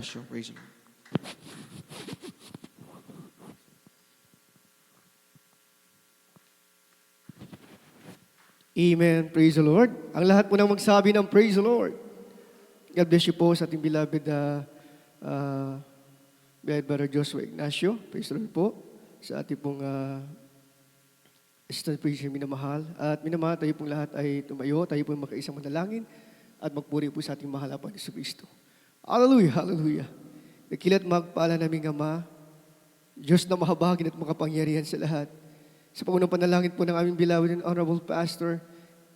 Sure, praise the Lord. Amen. Praise the Lord. Ang lahat po nang magsabi ng praise the Lord. God bless you po sa ating uh, beloved Brother Joshua Ignacio. Praise the Lord po sa ating pong assistant preacher minamahal. At minamahal tayo pong lahat ay tumayo, tayo po makaisang manalangin at magpuri po sa ating mahal na Panginoon Hesus Kristo. Hallelujah, hallelujah. Nakilat magpala naming Ama, Diyos na mahabagin at makapangyarihan sa lahat. Sa pangunang panalangin po ng aming beloved and honorable pastor,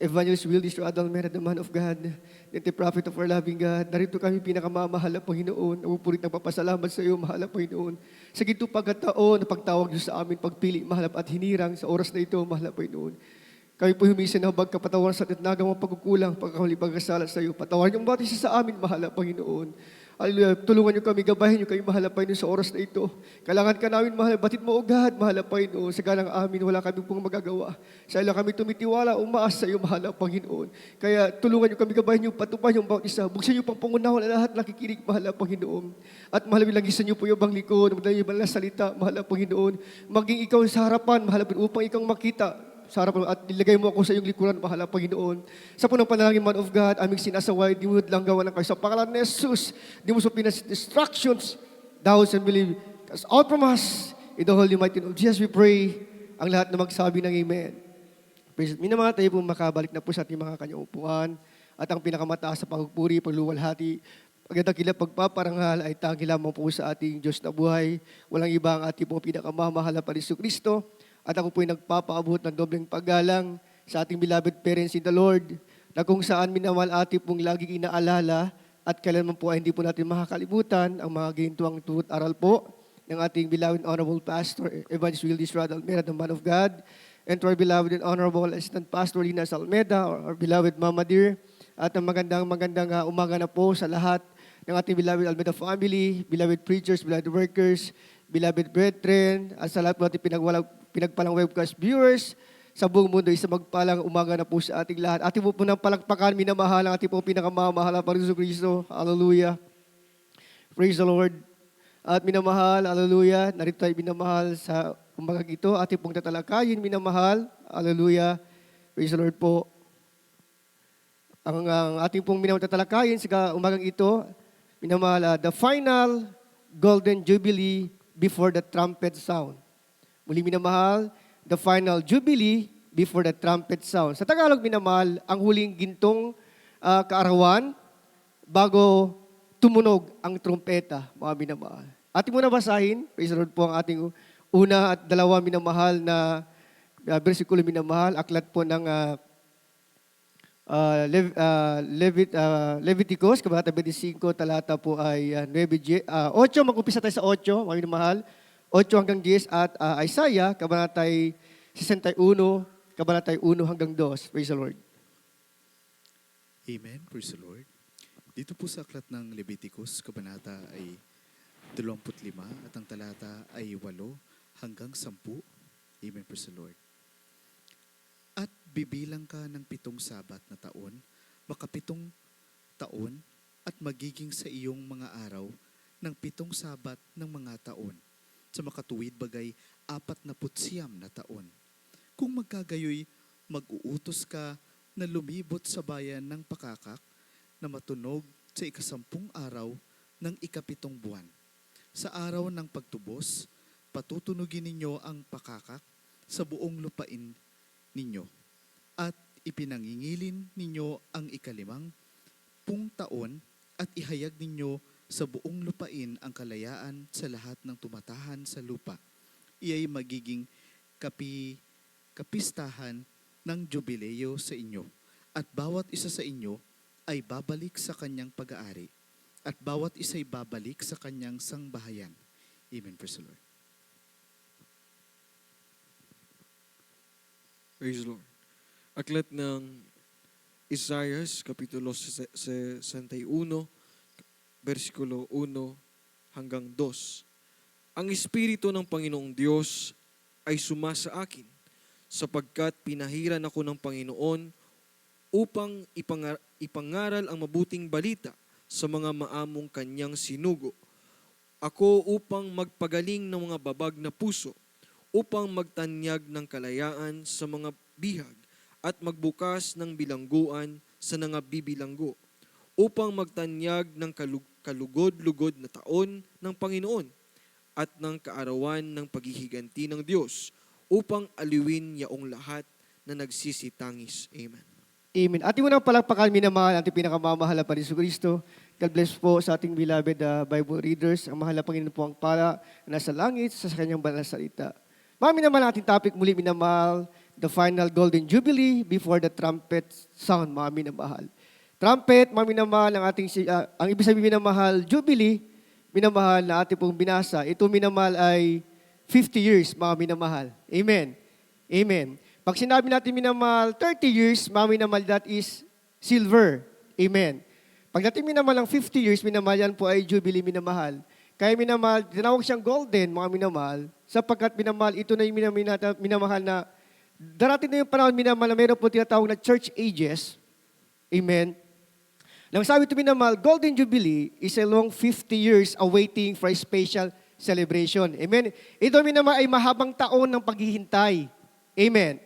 Evangelist Wildes Adalmera, the man of God, and the prophet of our loving God. Narito kami pinakamamahal na Panginoon. Napupurit ng papasalamat sa iyo, mahal na Panginoon. Sa ginto pagkataon na pagtawag niyo sa amin, pagpili, mahal at hinirang sa oras na ito, mahal na Panginoon. Kami po humisin na pagkapatawan sa titnagang mga pagkukulang, pagkakamali pagkasala sa iyo. Patawarin niyo ang bawat isa sa amin, mahal na Panginoon. Hallelujah. Tulungan niyo kami, gabahin niyo kami, mahal na Panginoon, sa oras na ito. Kailangan ka namin, mahal. Batid mo, O God, mahal na Panginoon. Sa galang amin, wala kami pong magagawa. Sa ila kami tumitiwala, umaas sa iyo, mahal na Panginoon. Kaya tulungan niyo kami, gabahin niyo, patupahin niyo ang bawat isa. Buksan niyo pang pangunawa na lahat nakikinig, mahal na Panginoon. At mahal, bilagisan niyo po yung bang likod, madali niyo na salita, mahal na Panginoon. Maging ikaw sa harapan, mahal na Panginoon, upang ikaw makita sa harapan at nilagay mo ako sa iyong likuran, mahal na Panginoon. Sa punong panalangin, man of God, aming sinasaway, di mo lang gawa ng kayo. Sa pangalan ni Jesus, di mo supin distractions, doubts and believe. Cast out from us, in the holy mighty name of Jesus, we pray, ang lahat na magsabi ng Amen. Praise God. Minamata tayo po makabalik na po sa ating mga kanyang upuan at ang pinakamataas sa pagpupuri, pagluwalhati, pagdakila, pagpaparanghal ay tanggi lamang po sa ating Diyos na buhay. Walang iba ang ating pong pinakamamahal na Panginoon Kristo. At ako po ay nagpapaabot ng dobleng paggalang sa ating beloved parents in the Lord, na kung saan minawal ating pong laging inaalala at kailanman po ay hindi po natin makakalimutan ang mga gintuang tuwat aral po ng ating beloved and honorable pastor, Evangelist Wildes Almeda, the man of God, and to our beloved and honorable assistant pastor, Linas Almeda, our beloved Mama Dear, at ang magandang umaga na po sa lahat ng ating beloved Almeda family, beloved preachers, beloved workers, beloved brethren, at sa lahat po ating pinagpalang webcast viewers sa buong mundo, isa magpalang umaga na po sa ating lahat. Ating po ng palakpakan, minamahal ang ating po pinakamamahal na Panginoon Kristo. Hallelujah. Praise the Lord. At minamahal, hallelujah, narito tayo minamahal sa umagang ito. Ating pong tatalakayin, minamahal, hallelujah. Praise the Lord po. Ang ating pong minamahal tatalakayin sa umagang ito, minamahal, the final golden jubilee before the trumpet sound. Muli minamahal, the final jubilee before the trumpet sound. Sa Tagalog minamahal, ang huling gintong kaarawan bago tumunog ang trumpeta, mga minamahal. Ating muna basahin, praise the Lord po, ang ating una at dalawa minamahal na versikulo minamahal, aklat po ng Leviticus, kabanata 25, talata po ay 8, mag-umpisa tayo sa 8, mga minamahal. 8 hanggang 10 at Isaiah, kabanatay 61, kabanatay 1 hanggang 2. Praise the Lord. Amen. Praise the Lord. Dito po sa aklat ng Leviticus, kabanata ay 25 at ang talata ay 8 hanggang 10. Amen. Praise the Lord. At bibilang ka ng 7 sabat na taon, maka-7 taon, at magiging sa iyong mga araw ng 7 sabat ng mga taon. Sa makatuwid bagay 49 na taon. Kung magkagayoy, mag-uutos ka na lumibot sa bayan ng pakakak na matunog sa 10 araw ng 7 buwan. Sa araw ng pagtubos, patutunugin ninyo ang pakakak sa buong lupain ninyo at ipinangingilin ninyo ang 5 taon at ihayag ninyo sa buong lupain ang kalayaan sa lahat ng tumatahan sa lupa. Iya'y magiging kapistahan ng jubileo sa inyo. At bawat isa sa inyo ay babalik sa kanyang pag-aari. At bawat isa'y babalik sa kanyang sangbahayan. Amen. Praise the Lord. Praise the Lord. Aklat ng Isaiah, Kapitulo 61, versikulo 1 hanggang 2. Ang Espiritu ng Panginoong Diyos ay sumasa akin, sapagkat pinahiran ako ng Panginoon upang ipangaral ang mabuting balita sa mga maamong kanyang sinugo. Ako upang magpagaling ng mga babag na puso, upang magtanyag ng kalayaan sa mga bihag, at magbukas ng bilangguan sa nangabibilanggo, upang magtanyag ng kalugod-lugod na taon ng Panginoon, at ng kaarawan ng paghihiganti ng Diyos, upang aliwin yaong lahat na nagsisitangis. Amen. Amen. Ating unang palakpakan, minamahal, ating pinakamamahal na Panginoon Kristo. God bless po sa ating beloved Bible readers. Ang mahal na Panginoon po ang pala na nasa langit sa kanyang banal na salita. Mga minamahal, ating topic muli, minamahal, the final golden jubilee before the trumpet sound, mga minamahal. Trumpet, mga minamahal, ang ibig sabihin minamahal, jubilee, minamahal na ating pong binasa. Ito minamahal ay 50 years, mga minamahal. Amen. Amen. Pag sinabi natin minamahal, 30 years, mga minamahal, that is silver. Amen. Pagdating minamahal ng 50 years, minamahal yan po ay jubilee minamahal. Kaya minamahal, tinawag siyang golden, mga minamahal, sapagkat minamahal, ito na yung minamahal na darating na yung panahon minamahal na mayroon po tinatawag na church ages. Amen. Nang sabi ito minamahal, golden jubilee is a long 50 years awaiting for a special celebration. Amen. Ito minamahal ay mahabang taon ng paghihintay. Amen.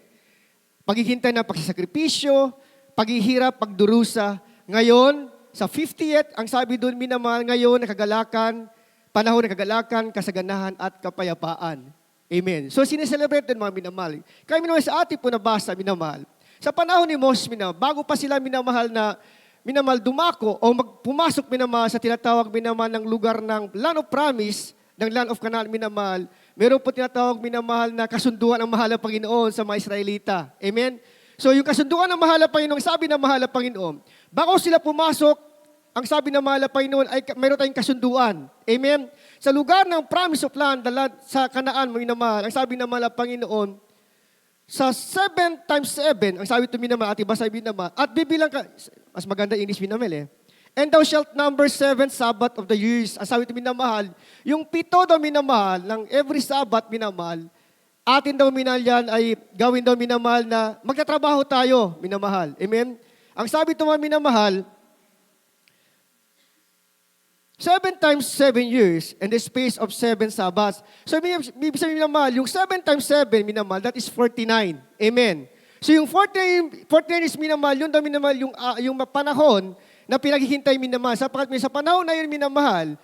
Paghihintay ng pagsasakripisyo, paghihirap, pagdurusa. Ngayon, sa 50th, ang sabi doon minamahal, ngayon, nakagalakan, panahon ng kagalakan, kasaganahan at kapayapaan. Amen. So, sineselebrate din mga minamahal. Kaya minamahal sa ating po nabasa, minamahal. Sa panahon ni Moses, minamahal, bago pa sila minamahal dumako o pumasok minamahal sa tinatawag minamahal ng lugar ng land of promise, ng land of Canaan minamahal, meron po tinatawag minamahal na kasunduan ng mahal na Panginoon sa mga Israelita. Amen? So yung kasunduan ng mahal na Panginoon, sabi ng mahal na Panginoon, bago sila pumasok, ang sabi ng mahal na Panginoon ay meron tayong kasunduan. Amen? Sa lugar ng promise of land, sa Canaan minamahal, ang sabi ng mahal na Panginoon, sa 7 times 7, ang sabi ito minamahal, at iba sabi minamahal, at bibilang ka, mas maganda English minamahal and thou shalt number 7 Sabbath of the years. Ang sabi ito minamahal, yung 7 daw minamahal, ng every Sabbath minamahal, atin daw minamahal yan ay gawin daw minamahal na magtatrabaho tayo minamahal. Amen? Ang sabi ito mga minamahal, 7 times 7 years and the space of 7 Sabbaths. So, ibig sabihin minamahal, yung 7 times 7 minamahal, that is 49. Amen. So, yung 49 is minamahal, yun daw minamahal, yung panahon na pinaghihintay minamahal. Sapagkat sa panahon na yun minamahal,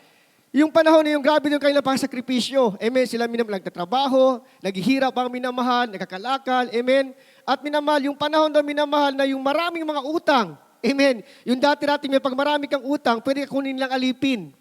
yung panahon na yung grabe yung kanilang pangsakripisyo. Amen. Sila minamahal, nagtatrabaho, naghihirap ang minamahal, nagkakalakal. Amen. At minamahal, yung panahon daw minamahal na yung maraming mga utang. Amen. Yung dati-dati may pag marami kang utang, pwede ka kunin lang alipin.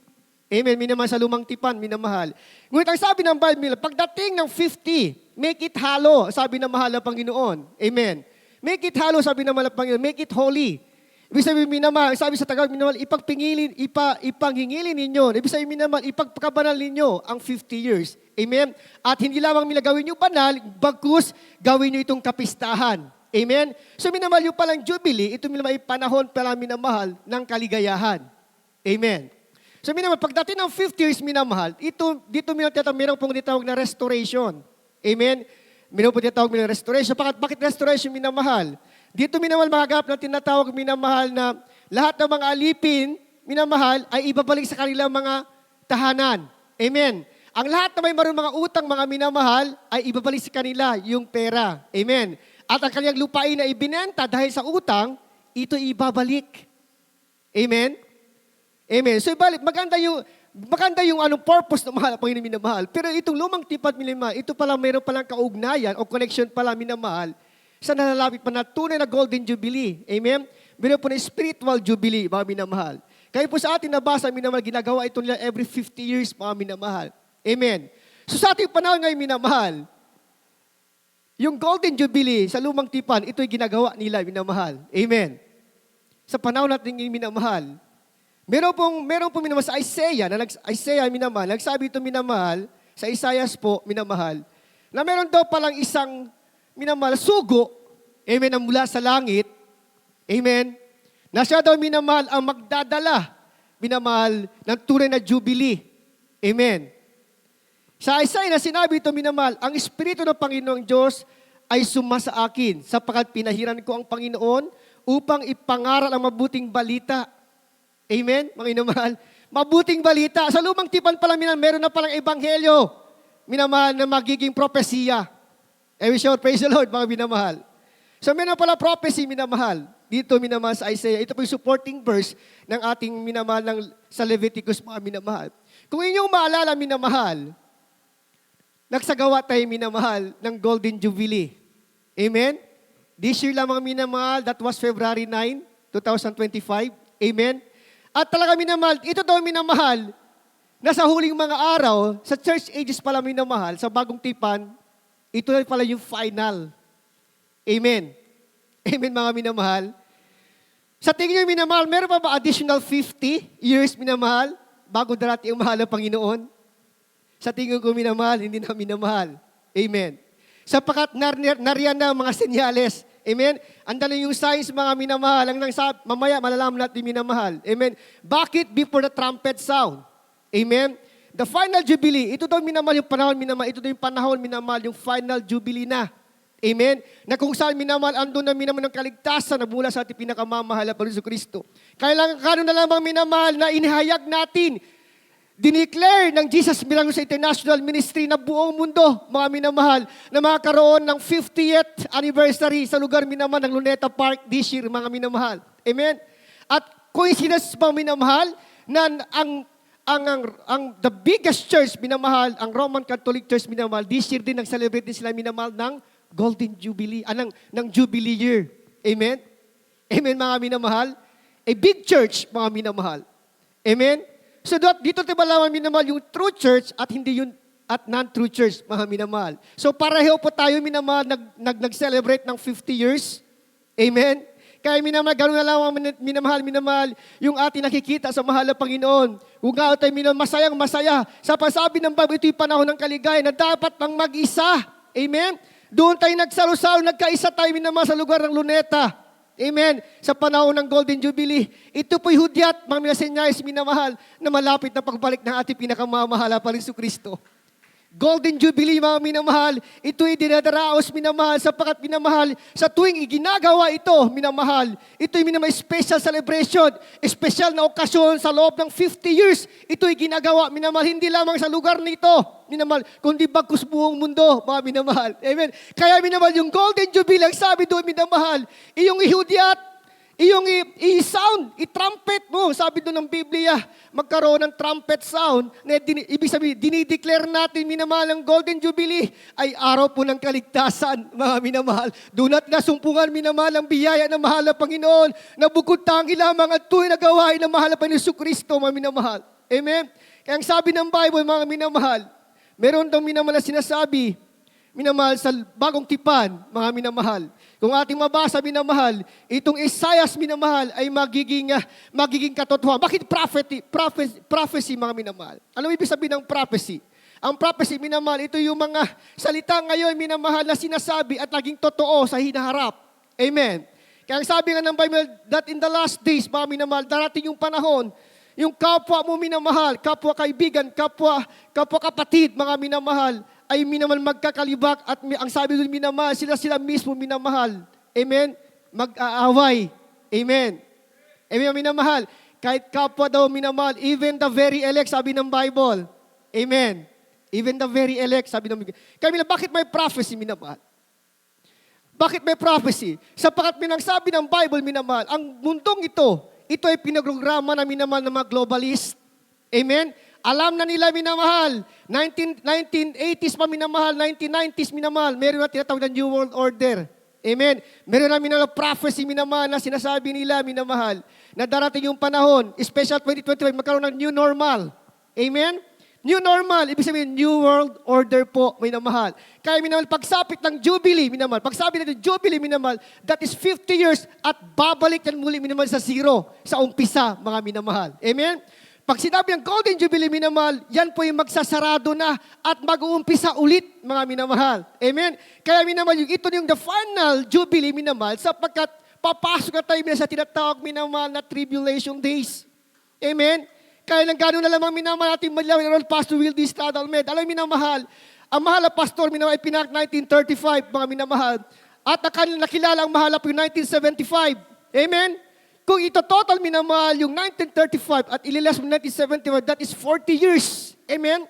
Amen. Minamahal sa lumang tipan, minamahal. Ngunit ang sabi ng Bible, pagdating ng 50, make it halo, sabi ng mahal na Panginoon. Amen. Make it halo, sabi ng mahal na Panginoon. Make it holy. Ibig sabihin minamahal, sabi sa Tagalog, minamahal, ipanghingilin ninyo. Ibig sabihin minamahal, ipagpakabanal ninyo ang 50 years. Amen. At hindi lamang gawin nyo banal, bagkus gawin nyo itong kapistahan. Amen? So minamahal yung palang jubilee, ito minamahal panahon pala minamahal ng kaligayahan. Amen? So minamahal, pagdating ng 50 years minamahal, dito minamahal, mayroon pong tinatawag na restoration. Amen? Mayroon pong tinatawag na restoration. Bakit restoration minamahal? Dito minamahal makagap na tinatawag minamahal na lahat ng mga alipin, minamahal, ay ibabalik sa kanilang mga tahanan. Amen? Ang lahat na may maroon mga utang, mga minamahal, ay ibabalik sa kanila yung pera. Amen? At ang kanyang lupain na ibinenta dahil sa utang, ito ibabalik. Amen? Amen. So maganda yung purpose ng mahal, Panginoon minamahal. Pero itong lumang tipat minamahal, ito pala mayroon palang kaugnayan o connection pala minamahal sa nalalapit pa na tunay na Golden Jubilee. Amen? Mayroon po na spiritual jubilee, mga minamahal. Kaya po sa ating nabasa, minamahal, ginagawa ito nila every 50 years, mga minamahal. Amen. So sa ating panahon ngayon, minamahal, yung Golden Jubilee sa lumang tipan, ito'y ginagawa nila, minamahal. Amen. Sa panahon natin yung minamahal. Meron pong minamahal sa Isaiah, minamahal, nagsabi ito, minamahal, sa Isaias po, minamahal, na meron daw palang isang, minamahal, sugo, amen, na mula sa langit, amen, na siya daw, minamahal, ang magdadala, minamahal, ng tunay na Jubilee. Amen. Sa Isaiah na sinabi ito, minamahal, ang Espiritu ng Panginoong Diyos ay sumasa akin, sapagkat pinahiran ko ang Panginoon upang ipangaral ang mabuting balita. Amen, mga minamahal. Mabuting balita. Sa lumang tipan pala, meron na palang ebanghelyo, minamahal, na magiging propesiya. We shout, praise the Lord, mga minamahal. So meron pala prophecy, minamahal. Dito, minamahal, sa Isaiah. Ito po yung supporting verse ng ating minamahal sa Leviticus, mga minamahal. Kung inyong maalala, minamahal, nagsagawa tayo, minamahal, ng Golden Jubilee. Amen? This year lang, mga minamahal, that was February 9, 2025. Amen? At talaga, minamahal, ito daw, minamahal, nasa huling mga araw, sa church ages pala, minamahal, sa bagong tipan, ito na pala yung final. Amen? Amen, mga minamahal. Sa tingin nyo, minamahal, meron pa ba additional 50 years, minamahal, bago darating ang mahal ng Panginoon? Sa tingin ko, minamahal, hindi na minamahal. Amen. Sapagat nariyan na ang mga senyales. Amen? Andan yung signs, mga minamahal. Mamaya, malalaman natin, minamahal. Amen? Bakit before the trumpet sound? Amen? The final jubilee, ito daw, minamahal, yung panahon, minamahal. Ito daw yung panahon, minamahal, yung final jubilee na. Amen? Na kung saan, minamahal, andun na minamahal ng kaligtasan na mula sa ating pinakamamahal na Panginoon Kristo. Kailangan na lamang, minamahal, na inihayag natin, dineclare ng Jesus Milagros International Ministry na buong mundo, mga minamahal, na makakaroon ng 50th anniversary sa lugar, minamahal, ng Luneta Park this year, mga minamahal. Amen? At coincidence, mga minamahal, na the biggest church, minamahal, ang Roman Catholic Church, minamahal, this year din nag-celebrate din sila, minamahal, ng Golden Jubilee, ng Jubilee year. Amen? Amen, mga minamahal? A big church, mga minamahal. Amen? So dito tayo malaman, minamahal, yung true church at hindi yung at non-true church, mga minamahal. So pareho po tayo, minamahal, nag-celebrate ng 50 years. Amen? Kaya minamahal, gano'n na lang, minamahal, yung ating nakikita sa mahal na Panginoon. Kung nga tayo, minamahal, masayang-masaya. Sa pasabi ng Bible, ito yung panahon ng kaligaya na dapat pang mag-isa. Amen? Doon tayo nagsalo-salo, nagkaisa tayo, minamahal, sa lugar ng Luneta. Amen. Sa panahon ng Golden Jubilee, ito po'y hudyat, mga minasenyales, minamahal, na malapit na pagbalik ng ating pinakamamahal, Panginoon Kristo. Golden Jubilee, mga minamahal, ito'y dinadaraos, minamahal, sapagkat minamahal, sa tuwing iginagawa ito, minamahal, ito'y minamahal special celebration, special na okasyon sa loob ng 50 years, ito'y ginagawa, minamahal, hindi lamang sa lugar nito, minamahal, kundi bagkus buong mundo, mga minamahal. Amen. Kaya minamahal, yung Golden Jubilee, ang sabi doon, minamahal, iyong ihudyat, iyong i-sound, i-trumpet mo. Sabi doon ng Biblia, magkaroon ng trumpet sound. Ibig sabihin, dinideclare natin, minamahal, ang Golden Jubilee ay araw po ng kaligtasan, mga minamahal. Doon at nasumpungan, minamahal, ang biyaya ng mahal na Panginoon, na bukod tangi lamang at tuwing na gawain ng mahal na Panginoon Kristo, mga minamahal. Amen? Kaya ang sabi ng Bible, mga minamahal, meron daw minamahal na sinasabi, minamahal, sa bagong tipan, mga minamahal. Kung ating mabasa, minamahal, itong Isaiah, minamahal, ay magiging katotohanan. Bakit prophecy, mga minamahal? Ano ibig sabihin ng prophecy? Ang prophecy, minamahal, ito yung mga salita ngayon, minamahal, na sinasabi at naging totoo sa hinaharap. Amen. Kaya ang sabi nga ng Bible, that in the last days, mga minamahal, darating yung panahon, yung kapwa mo, minamahal, kapwa kaibigan, kapwa kapatid, mga minamahal, ay minamahal magkakalibak at ang sabi doon, minamahal, sila mismo, minamahal. Amen? Mag-aaway. Amen. Amen, minamahal. Kahit kapwa daw, minamahal, even the very elect, sabi ng Bible. Amen. Even the very elect, sabi ng Bible. Kaya bakit may prophecy, minamahal? Bakit may prophecy? Sapagat minangsabi ng Bible, minamahal, ang mundong ito ay pinograma na minamahal ng mga globalist. Amen? Alam na nila, minamahal, 1980s pa, minamahal, 1990s, minamahal, meron na tinatawag na New World Order. Amen. Meron na minamahal prophecy, minamahal, na sinasabi nila, minamahal, na darating yung panahon, special 2025, magkaroon ng new normal. Amen. New normal, ibig sabihin, New World Order po, minamahal. Kaya minamahal, pagsapit ng Jubilee, minamahal, pagsabi natin Jubilee, minamahal, that is 50 years at babalik yan muli, minamahal, sa zero, sa umpisa, mga minamahal. Amen. Pag sinabi ng Golden Jubilee, minamahal, yan po yung magsasarado na at mag-uumpisa ulit, mga minamahal. Amen? Kaya minamahal, ito yung the final Jubilee, minamahal, sapagkat papasok na tayo sa tinatawag, minamahal, na tribulation days. Amen? Kaya lang gano'n na lamang, minamahal, natin malawin ang Pastor Wildy Stadalmed. Alam, minamahal, ang mahal na pastor, minamahal, ay pinak 1935, mga minamahal. At nakilala ang mahal po yung 1975. Amen? Kung ito total minamahal yung 1935 at ililas mo 1971, that is 40 years. Amen?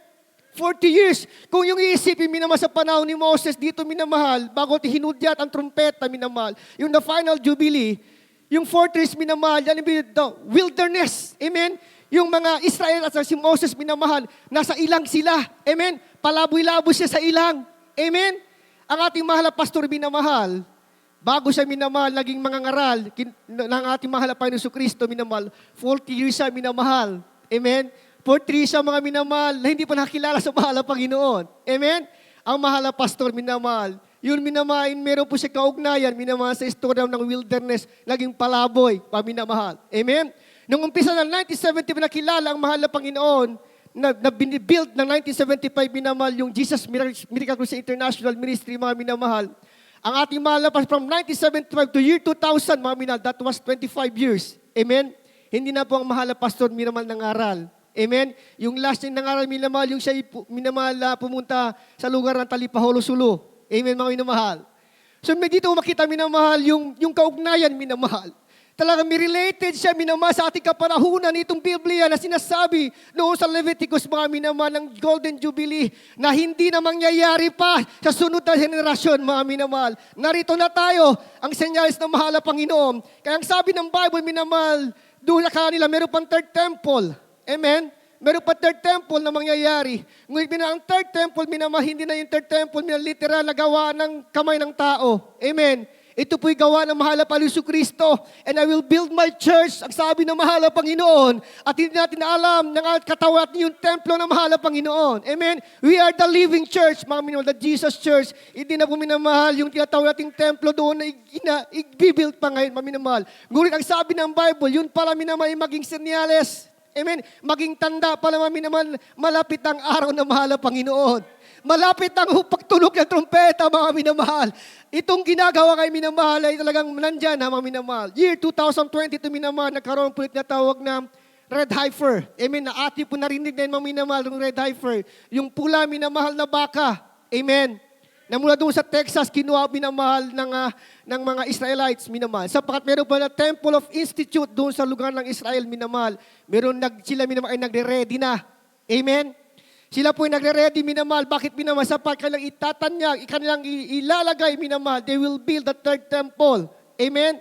40 years. Kung yung iisipin, minamahal sa panahon ni Moses, dito minamahal, bago hinudyat ang trumpeta, minamahal. Yung the final jubilee, yung 40 years minamahal, yan yung the wilderness. Amen? Yung mga Israel at si Moses minamahal, nasa ilang sila. Amen? Palaboy-labo siya sa ilang. Amen? Ang ating mahal na pastor minamahal, bago siya minamahal, naging mangangaral ng ating mahal na Panginoon Kristo minamahal, 40 years siya minamahal. Amen? 40 years siya mga minamahal na hindi pa nakilala sa mahal na Panginoon. Amen? Ang mahal na pastor minamahal, yun minamahal, meron po siya kaugnayan, minamahal sa istorya ng wilderness, naging palaboy, paminamahal. Amen? Nung umpisa ng 1970, nakilala ang mahal na Panginoon, na binibuild ng 1975 minamahal yung Jesus Miracle Crusade International Ministry, mga minamahal. Ang ating mahal na from 1975 to year 2000, mga minamahal, that was 25 years. Amen? Hindi na po ang mahal na pastor minamahal ng aral. Amen? Yung last niya nangaral minamahal, yung siya minamahal na pumunta sa lugar ng Talipaholo, Sulu. Amen, mga minamahal. So may dito makita minamahal yung kaugnayan minamahal. Talagang may related siya minamahal sa ating kapanahunan itong Biblia na sinasabi noon sa Leviticus, mga minamahal, ng Golden Jubilee na hindi na mangyayari pa sa sunod na henerasyon, mga minamahal. Narito na tayo, ang senyales ng mahal na Panginoon. Kaya ang sabi ng Bible, minamahal, doon sa kanila, meron pang third temple. Amen? Meron pa third temple na mangyayari. Ngunit ang third temple, minamahal, hindi na yung third temple, literal na gawa ng kamay ng tao. Amen? Ito po'y gawa ng mahal na Panginoon Kristo. And I will build my church, ang sabi ng mahal na Panginoon. At hindi natin alam ng katawan natin yung templo ng mahal na Panginoon. Amen? We are the living church, mga minamahal, the Jesus Church. Hindi na po minamahal yung tinatawag nating templo doon na i-build pa ngayon, mga minamahal. Ngunit ang sabi ng Bible, yun pala minamahal maging senyales. Amen? Maging tanda pala, mga minamahal, malapit ang araw na mahal na Panginoon. Malapit ang pagtulog ng trumpeta, mga minamahal. Itong ginagawa kay minamahal ay talagang nandyan, ha, mga minamahal. Year 2022, minamahal, nagkaroon po na tawag na red heifer. Amen, na ating po narinig na yun, mga minamahal, yung red heifer. Yung pula, minamahal na baka. Amen. Na mula doon sa Texas, kinuha minamahal ng mga Israelites, minamahal. Sapagat meron pa na Temple of Institute doon sa lugar ng Israel, minamahal. Sila minamahal ay nagre-ready na. Amen. Sila po ay nagre-ready, minamahal. Bakit minamahal? Sapagat kanilang itatanyag, kanilang ilalagay, minamahal. They will build the third temple. Amen.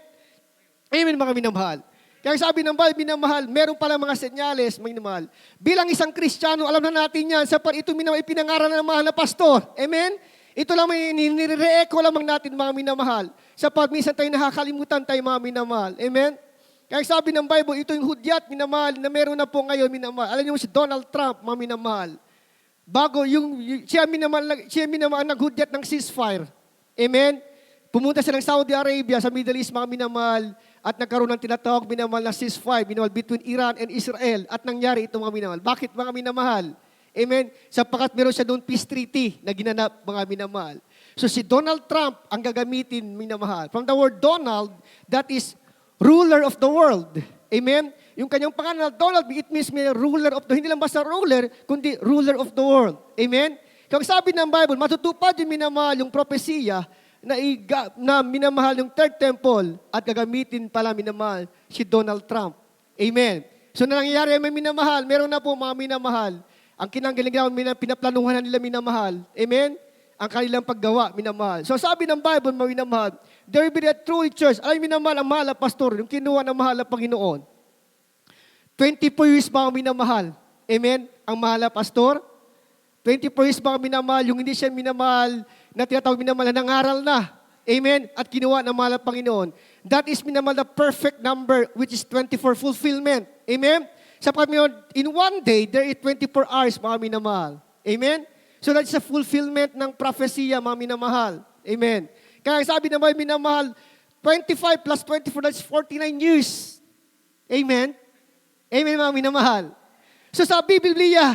Amen, mga minamahal. Kaya sabi ng Bible, minamahal, meron pala mga senyales, minamahal. Bilang isang Kristiyano, alam na natin yan, sapagat ito minamahal, ipinangaral ng mahal na pastor. Amen. Ito lang may nire-echo lamang natin, mga minamahal. Sapat minsan tayo nakakalimutan tayo, mga minamahal. Amen? Kaya sabi ng Bible, ito yung hudyat, minamahal, na meron na po ngayon, minamahal. Alam niyo si Donald Trump, mga minamahal. Bago, siya minamahal naghudyat ng ceasefire. Amen? Pumunta siya ng Saudi Arabia sa Middle East, mga minamahal, at nagkaroon ng tinatawag, minamahal, na ceasefire, minamahal, between Iran and Israel. At nangyari ito, mga minamahal. Bakit, mga minamahal? Amen? Sapagat meron siya doon peace treaty na ginanap, mga minamahal. So si Donald Trump ang gagamitin, minamahal. From the word Donald, that is ruler of the world. Amen? Yung kanyang pangalan, Donald, it means may ruler of the, hindi lang basta ruler, kundi ruler of the world. Amen? Kaya sabi ng Bible, matutupad yung minamahal, yung propesiya, na minamahal yung third temple at gagamitin pala minamahal si Donald Trump. Amen? So na nangyayari may minamahal, meron na po mga minamahal. Ang kinanggalingan pinaplanuhan nila minamahal. Amen? Ang kanilang paggawa, minamahal. So sabi ng Bible, minamahal, there will be a true church. Ay, minamahal ang mahal na pastor, yung kinuha ng mahal na Panginoon. 24 years mga minamahal. Amen? Ang mahal na pastor. 24 years mga minamahal, yung hindi siya minamahal, na tinatawag minamahal, na nangaral na. Amen? At kinuha ng mahal na Panginoon. That is minamahal the perfect number, which is 24 fulfillment. Amen? Sapagat in one day, there is 24 hours, mga minamahal. Amen? So that is a fulfillment ng propesya, mga minamahal. Amen? Kaya sabi na mga minamahal, 25 plus 24, that's 49 years. Amen? Amen, mga minamahal. So sa Biblia,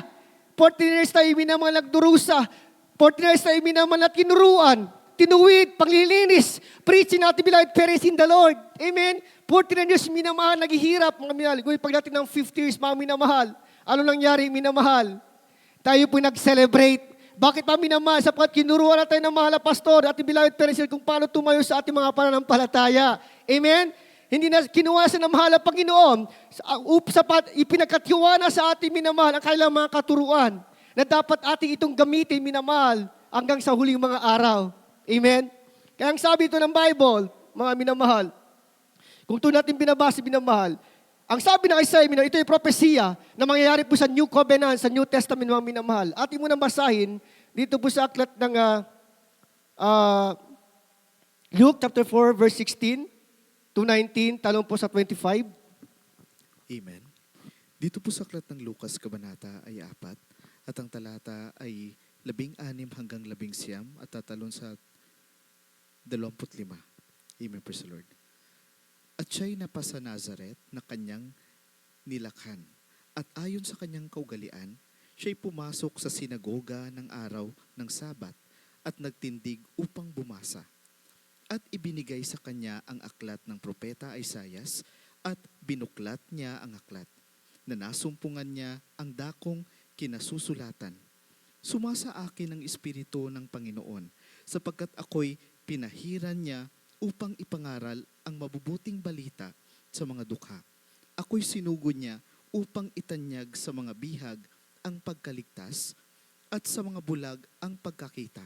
14 years tayo minamahal nagdurusa, 14 years tayo minamahal at kinuruan, tinuwid, panglilinis, preaching natin beloved parents in the Lord. Amen? 49 years minamahal, naghihirap, mga minamahal. Kung pagdating ng 50 years, mga minamahal, ano nangyari, minamahal? Tayo po nag-celebrate. Bakit pa minamahal? Sapagkat kinuruan na tayo ng mahal na pastor at beloved parents kung paano tumayo sa ating mga pananampalataya. Amen? Hindi na kinuha sa namahal ang Panginoon, ipinagkatiwala sa ating minamahal ang kailang mga katuruan na dapat ating itong gamitin minamahal hanggang sa huling mga araw. Amen? Kaya ang sabi ito ng Bible, mga minamahal, kung ito natin binabasa minamahal, ang sabi ng Isaiah, ito ay propesiya na mangyayari po sa New Covenant, sa New Testament, mga minamahal. Ating munang basahin dito po sa aklat ng Luke chapter 4, verse 16 to 19, talong po sa 25. Amen. Dito po sa aklat ng Lucas Kabanata ay 4 at ang talata ay 16 hanggang 19 at tatalon sa 25. Amen, praise the Lord. At siya'y napasa Nazaret na kanyang nilakhan. At ayon sa kanyang kaugalian, siya'y pumasok sa sinagoga ng araw ng Sabat at nagtindig upang bumasa. At ibinigay sa kanya ang aklat ng propeta Isaias at binuklat niya ang aklat na nasumpungan niya ang dakong kinasusulatan. Sumasa akin ang Espiritu ng Panginoon sapagkat ako'y pinahiran niya upang ipangaral ang mabubuting balita sa mga dukha. Ako'y sinugo niya upang itanyag sa mga bihag ang pagkaligtas at sa mga bulag ang pagkakita,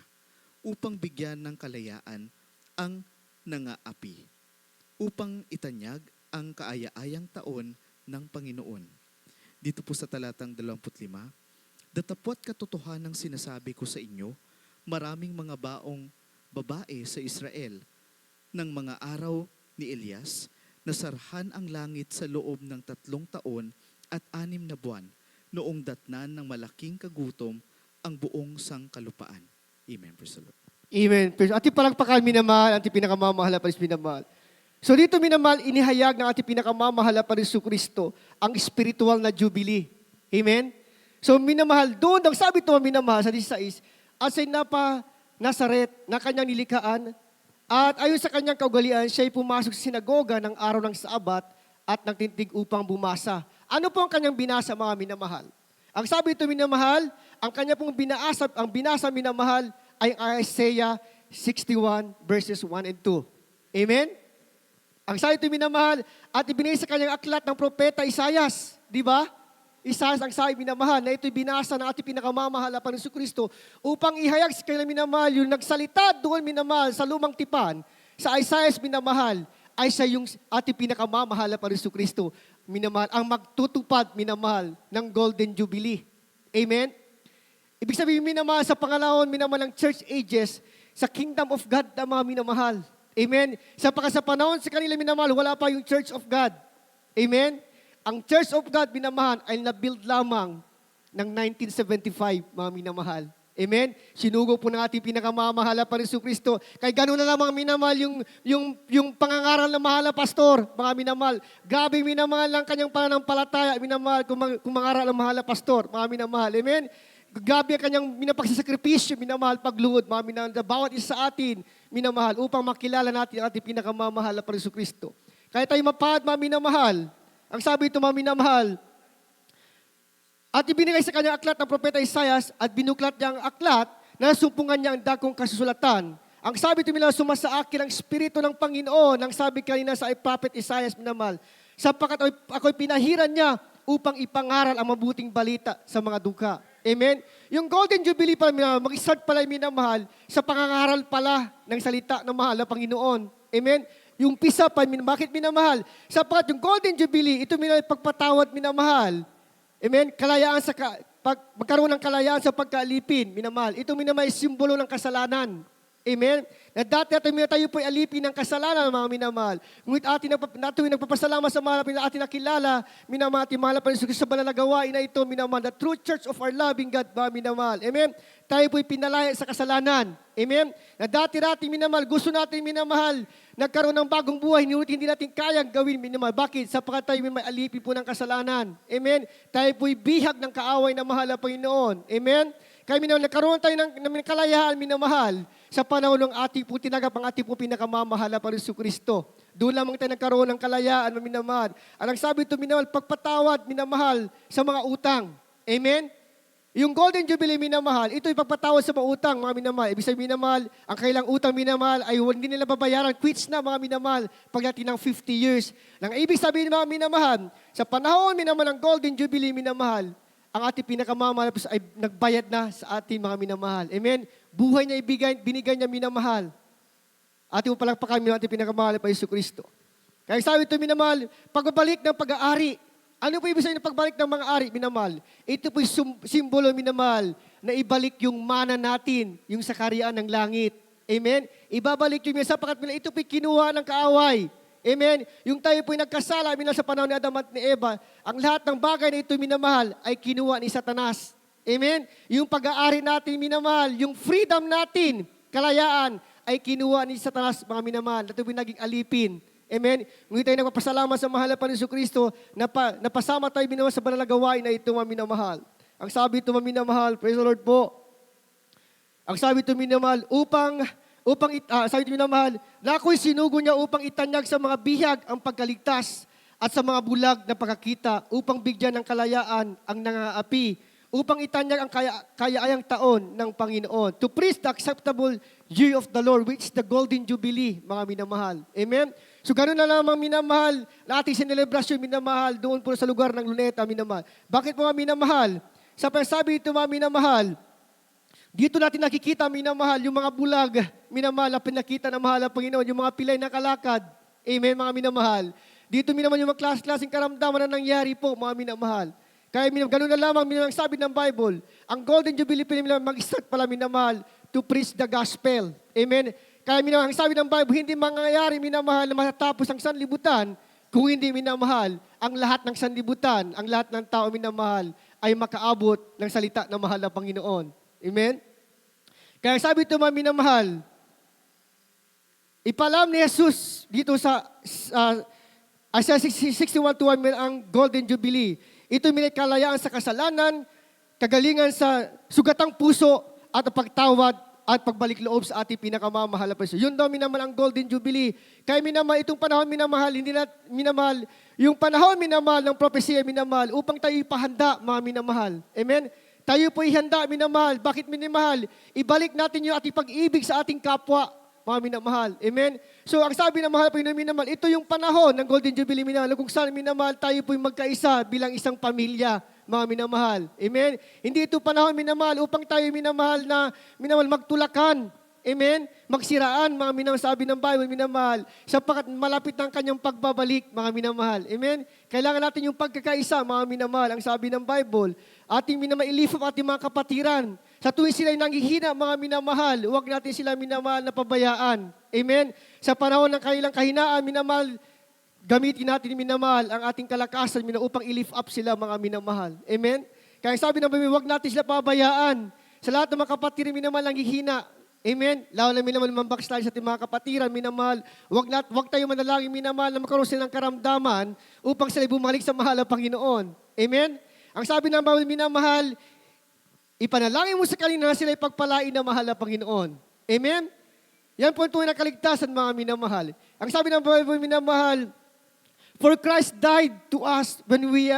upang bigyan ng kalayaan ang nangaapi, upang itanyag ang kaaya-ayang taon ng Panginoon. Dito po sa talatang 25, datapwat katotohanang sinasabi ko sa inyo, maraming mga baong babae sa Israel ng mga araw ni Elias, nasarhan ang langit sa loob ng 3 taon at 6 na buwan, noong datnan ng malaking kagutom ang buong sangkalupaan. Amen. Praise the Lord. Amen. Ating palagpakan, minamahal, ating pinakamamahal na Paris, minamahal. So dito, minamahal, inihayag ng ating pinakamamahal na Paris Kristo ang spiritual na jubilee. Amen? So minamahal, doon, ang sabi ito, minamahal, sa 16, at sa Nazaret na kanyang nilikaan, at ayon sa kanyang kaugalian, siya'y pumasok sa sinagoga ng araw ng Sabat at nagtindig upang bumasa. Ano po ang kanyang binasa, mga minamahal? Ang sabi ito, minamahal, ang kanya pong binasa, minamahal, ay Isaiah 61 verses 1 and 2. Amen? Ang sabi ito, minamahal, at ibinigay sa kanyang aklat ng propeta Isaias. Di ba? Isaias ang sabi, minamahal, na ito'y binasa ng ating pinakamamahal na Panginoon Kristo upang ihayag sa kanyang minamahal, yung nagsalita doon, minamahal, sa lumang tipan, sa Isaias, minamahal, ay siya yung ating pinakamamahal na Panginoon Kristo, minamahal, ang magtutupad, minamahal, ng Golden Jubilee. Amen? Ibig sabihin, minamahal, sa pangalawon, minamahal ng church ages, sa kingdom of God na mga minamahal. Amen? Sa panahon sa kanila, minamahal, wala pa yung church of God. Amen? Ang church of God, minamahal, ay nabuild lamang ng 1975, mga minamahal. Amen? Sinugo po ng ating pinakamamahal na Panginoon Kristo. Kaya gano'n na lamang minamahal yung pangangaral ng mahal na pastor, mga minamahal. Grabe minamahal lang kanyang pananampalataya, minamahal kung mangaral ng mahal na pastor, mga minamahal. Amen? Grabe ang kanyang minapagsasakripisyo, minamahal pagluhod, mga minamahal, bawat isa sa atin, minamahal, upang makilala natin ang ating pinakamamahal na Panginoon Kristo. Kaya tayo mapahad, mga minamahal. Ang sabi ito, mga minamahal, at ibinigay sa kanyang aklat ng propeta Isaias at binuklat niya ang aklat na sumpungan niya ang dakong kasusulatan. Ang sabi ito, minamahal, sumasa akin ang Espiritu ng Panginoon, ang sabi kanina sa prophet Isaias, minamahal, sapagkat ako'y pinahiran niya upang ipangaral ang mabuting balita sa mga dukha. Amen? Yung Golden Jubilee pala, minamahal, mag-start pala, minamahal, sa pangangaral pala ng salita ng mahal na Panginoon. Amen? Yung pisa pa, bakit minamahal? Sapat yung Golden Jubilee, ito minamahal, pagpatawad, minamahal. Amen? Kalayaan magkaroon ng kalayaan sa pagkaalipin, minamahal. Ito minamahal, simbolo ng kasalanan. Amen? Na dati tayo po ay alipin ng kasalanan, mga minamahal. Ngunit atin nagpapasalamat sa mahal na atin nakilala, minamahal, ating mahal na sa banal na gawain na ito, minamahal. The true church of our loving God, mga minamahal. Amen? Tayo po ay pinalaya sa kasalanan. Amen? Na dati-dati, minamahal, gusto natin, minamahal, nagkaroon ng bagong buhay, ngunit hindi natin kayang gawin, minamahal. Bakit? Sapagkat tayo may alipin po ng kasalanan. Amen? Tayo po ay bihag ng kaaway na mahal na Panginoon. Amen? Kaya minamahal, nagkaroon tayo ng kalayaan, minamahal, sa panahon ng ating po tinagap ang ating po pinakamamahal na Panginoon Kristo. Doon lamang tayo nagkaroon ng kalayaan, minamahal. Ang sabi ito, minamahal, pagpatawad, minamahal, sa mga utang. Amen? Yung Golden Jubilee, minamahal, ito ipagpatawad sa mga utang, mga minamahal. Ibig sabihin, minamahal, ang kailang utang, minamahal, ay hindi nila babayaran, quits na, mga minamahal, pagdating ng 50 years. Nang ibig sabihin, mga minamahal, sa panahon, minamahal, ng Golden Jubilee, minamahal, ang ating pinakamamahal ay nagbayad na sa ating mga minamahal. Amen? Buhay niya binigay niya, minamahal. Ating palakpakan, minamahal, ating pinakamahal pa Yesu Kristo. Kaya sabi ito, minamahal, pagbabalik ng pag-aari. Ano po ibig sabihin ng pagbalik ng mga ari, minamahal? Ito po'y simbolo, minamahal, na ibalik yung mana natin, yung sakarian ng langit. Amen? Ibabalik yung sapagkat ito po'y kinuha ng kaaway. Amen? Yung tayo po'y nagkasala, minamahal, sa panahon ni Adam at ni Eva, ang lahat ng bagay na ito, minamahal, ay kinuha ni Satanas. Amen? Yung pag-aari natin, minamahal, yung freedom natin, kalayaan, ay kinuha ni Satanas, mga minamahal. Ito po'y naging alipin. Amen? Ngunit tayo nagpapasalamat sa mahal na Panginoon Kristo na napasama tayo minamahal sa banal na gawain na ito, mga minamahal. Ang sabi ito, mga minamahal, praise the Lord po. Ang sabi ito, minamahal, sabi ito, minamahal, na ako'y sinugo niya upang itanyag sa mga bihag ang pagkaligtas at sa mga bulag na pagkakita upang bigyan ng kalayaan ang nangaapi, upang itanyag ang kayaayang taon ng Panginoon. To preach the acceptable year of the Lord, which is the Golden Jubilee, mga minamahal. Amen? So ganoon na lamang, minamahal, na ating sinelebrasyon, minamahal, doon po sa lugar ng Luneta, minamahal. Bakit mga minamahal? Sa pasabi ito, mga minamahal, dito natin nakikita, minamahal, yung mga bulag, minamahal, na pinakita ng mahal na Panginoon, yung mga pilay na kalakad. Amen, mga minamahal. Dito, minamahal, yung mga klas-klaseng karamdaman na nangyari po, mga minamahal. Kaya ganoon na lamang, minamahal, sabi ng Bible, ang Golden Jubilee, minamahal, mag-start pala, minamahal, to preach the gospel. Amen. Kaya minamahal, ang sabi ng Bible, hindi mangyayari, minamahal, na matatapos ang sanlibutan kung hindi, minamahal, ang lahat ng sanlibutan, ang lahat ng tao, minamahal, ay makaabot ng salita ng mahal na Panginoon. Amen? Kaya sabi ito, mga minamahal, ipalam ni Jesus dito sa Isaiah 61:1 ang Golden Jubilee. Ito may kalayaan sa kasalanan, kagalingan sa sugatang puso, at pagtawad at pagbalik loob sa ating pinakamamahal na Panginoon. Yun daw, minamahal, ang Golden Jubilee. Kaya minamahal, itong panahon, minamahal, hindi na minamahal, yung panahon, minamahal, ng propesya, minamahal, upang tayo ipahanda, mga minamahal. Amen? Tayo po ihanda, minamahal. Bakit minamahal? Ibalik natin yung ating pag-ibig sa ating kapwa, mga minamahal. Amen? So, ang sabi ng mahal, Panginoon, minamahal, ito yung panahon ng Golden Jubilee, minamahal, kung saan, minamahal, tayo po yung magkaisa bilang isang pamilya, mga minamahal. Amen? Hindi ito panahon, minamahal, upang tayo, minamahal, na minamahal, magtulakan. Amen? Magsiraan, mga minamahal, sabi ng Bible, minamahal, sapagkat malapit ng kanyang pagbabalik, mga minamahal. Amen? Kailangan natin yung pagkakaisa, mga minamahal, ang sabi ng Bible, ating minamahal, ilif up ating mga kapatiran. Sa tuwing sila'y nanghihina, mga minamahal, huwag natin sila, minamahal, na pabayaan. Amen? Sa panahon ng kanilang kahinaan, minamahal, gamitin natin, minamahal, ang ating kalakasan, upang i-lift up sila, mga minamahal. Amen? Kaya sabi ng Bible, huwag natin sila pabayaan. Sa lahat ng mga kapatiran, minamahal, ang hihina. Amen? Lalo na minamahal, mambackslide sa ating mga kapatiran, minamahal. Huwag tayo manalangin, minamahal, na magkaroon sila ng karamdaman upang sila bumalik sa mahal na Panginoon. Amen? Ang sabi ng Bible, minamahal, ipanalangin mo sa kanila na sila ipagpalain na mahal na Panginoon. Amen? Yan po ang tunay na kaligtasan, mga minamahal. Ang sabi ng Bible, minamahal, for Christ died to us when we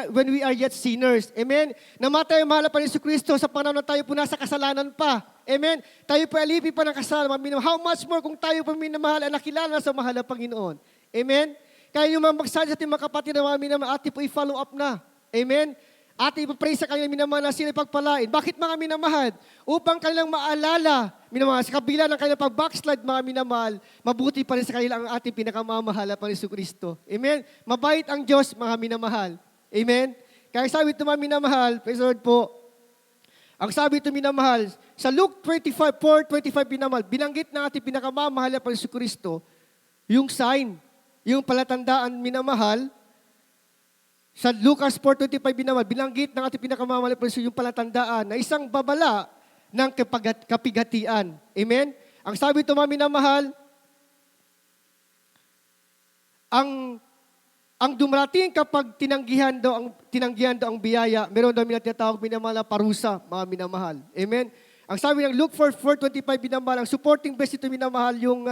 are yet sinners. Amen? Namatay ang mahal na Panginoon Kristo sa panahon na tayo po nasa kasalanan pa. Amen? Tayo po alipi pa ng kasalanan. How much more kung tayo po minamahal at nakilala sa mahal na Panginoon. Amen? Kaya yung mga magsasabi sa ating mga kapatid na mga minamahal, ating po i-follow up na. Amen? Ating ipapray sa kanilang minamahal na sila ipagpalain. Bakit mga minamahal? Upang kanilang maalala, minamahal, sa kabila ng kanilang pag-backslide, mga minamahal, mabuti pa rin sa kanila ang ating pinakamamahal na Panginoon Kristo. Amen? Mabait ang Diyos, mga minamahal. Amen? Kaya sabi ito, mga minamahal, praise the Lord po, ang sabi ito, minamahal, sa Luke 4:25, minamahal, binanggit ng ating pinakamamahal na Panginoon Kristo, yung sign, yung palatandaan, minamahal, sa Lucas 4:25, minamahal, binanggit ng ating pinakamamahal na Panginoon yung palatandaan na isang babala ng kapigatian. Amen? Ang sabi ito, mga minamahal, ang dumarating kapag tinanggihan daw ang biyaya, meron daw tinatawag, minamahal, na parusa, mga minamahal. Amen? Ang sabi ng Luke 4:25, minamahal, ang supporting verse ito, minamahal, yung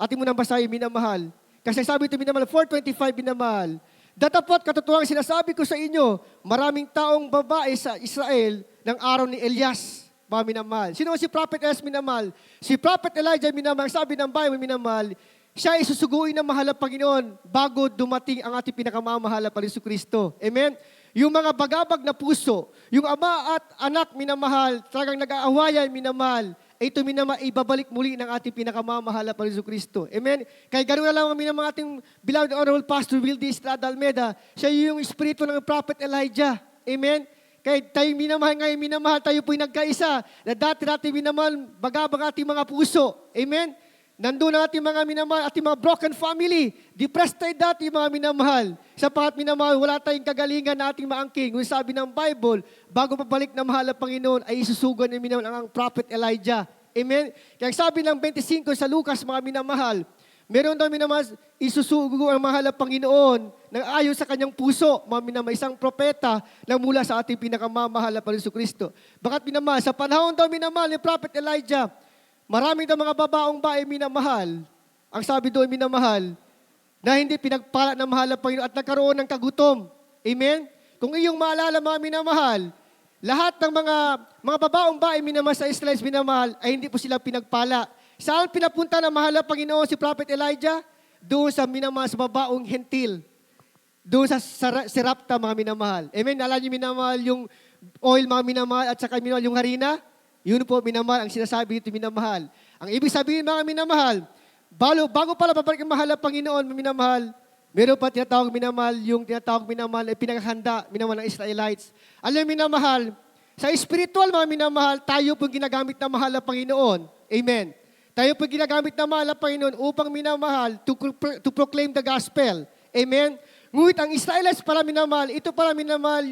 ating munang basahin, minamahal. Kasi sabi ito, minamahal, 4:25, minamahal, datapot katotohanan sinasabi ko sa inyo, maraming taong babae sa Israel ng araw ni Elias, mga minamahal. Sino si Prophet Elias, minamahal? Si Prophet Elijah, minamahal, sabi ng Bible, minamahal, siya ay susuguin ng mahal na Panginoon bago dumating ang ating pinakamamahal na Panginoon Kristo. Amen? Yung mga bagabag na puso, yung ama at anak, minamahal, talagang nag-aawayan, minamahal, ito minamahal, ibabalik muli ng ating pinakamamahal na Panginoon Kristo. Amen? Kaya ganoon na lang minamahal ating beloved honorable Pastor Wildy Estrada Almeda, siya yung espiritu ng Prophet Elijah. Amen? Kaya tayo minamahal ngayon, minamahal, tayo po'y nagkaisa, na dati natin minamahal, bagabag ating mga puso. Amen? Nandun ang ating mga minamahal, ating mga broken family. Depressed tayo dati, mga minamahal. Sapagat minamahal, wala tayong kagalingan na ating maangking. Kung sabi ng Bible, bago pabalik na mahal na Panginoon, ay isusugan ni minamahal ang Prophet Elijah. Amen? Kaya sabi ng 25 sa Lucas, mga minamahal, meron daw minamahal, isusugo ang mahal na Panginoon ng ayon sa kanyang puso, mga minamahal, isang propeta na mula sa ating pinakamamahal na Panginoon Kristo. Bakat minamahal, sa panahon daw minamahal ni Prophet Elijah, maraming daw mga babaong bae minamahal, ang sabi doon minamahal, na hindi pinagpala ng mahal na Panginoon at nagkaroon ng kagutom. Amen? Kung iyong maalala mga minamahal, lahat ng mga babaong bae minamahal sa Israel minamahal ay hindi po sila pinagpala. Saan pinapunta ng mahal na Panginoon si Prophet Elijah? Doon sa minamahal sa babaong hentil. Doon sa Serapta mga minamahal. Amen? Naalala niyo minamahal yung oil mga minamahal at saka minamahal yung harina? Yun po, minamahal, ang sinasabi dito, minamahal. Ang ibig sabihin, mga minamahal, bago pala babalik ang mahal na Panginoon, minamahal, meron pa tinatawag minamahal, yung tinatawag minamahal, ay pinaghanda, minamahal ng Israelites. Alam minamahal, sa spiritual, mga minamahal, tayo po ginagamit na mahal na Panginoon. Amen. Tayo po ginagamit na mahal na Panginoon upang minamahal to proclaim the gospel. Amen. Ngunit ang Israelites pala minamahal, ito pala minamahal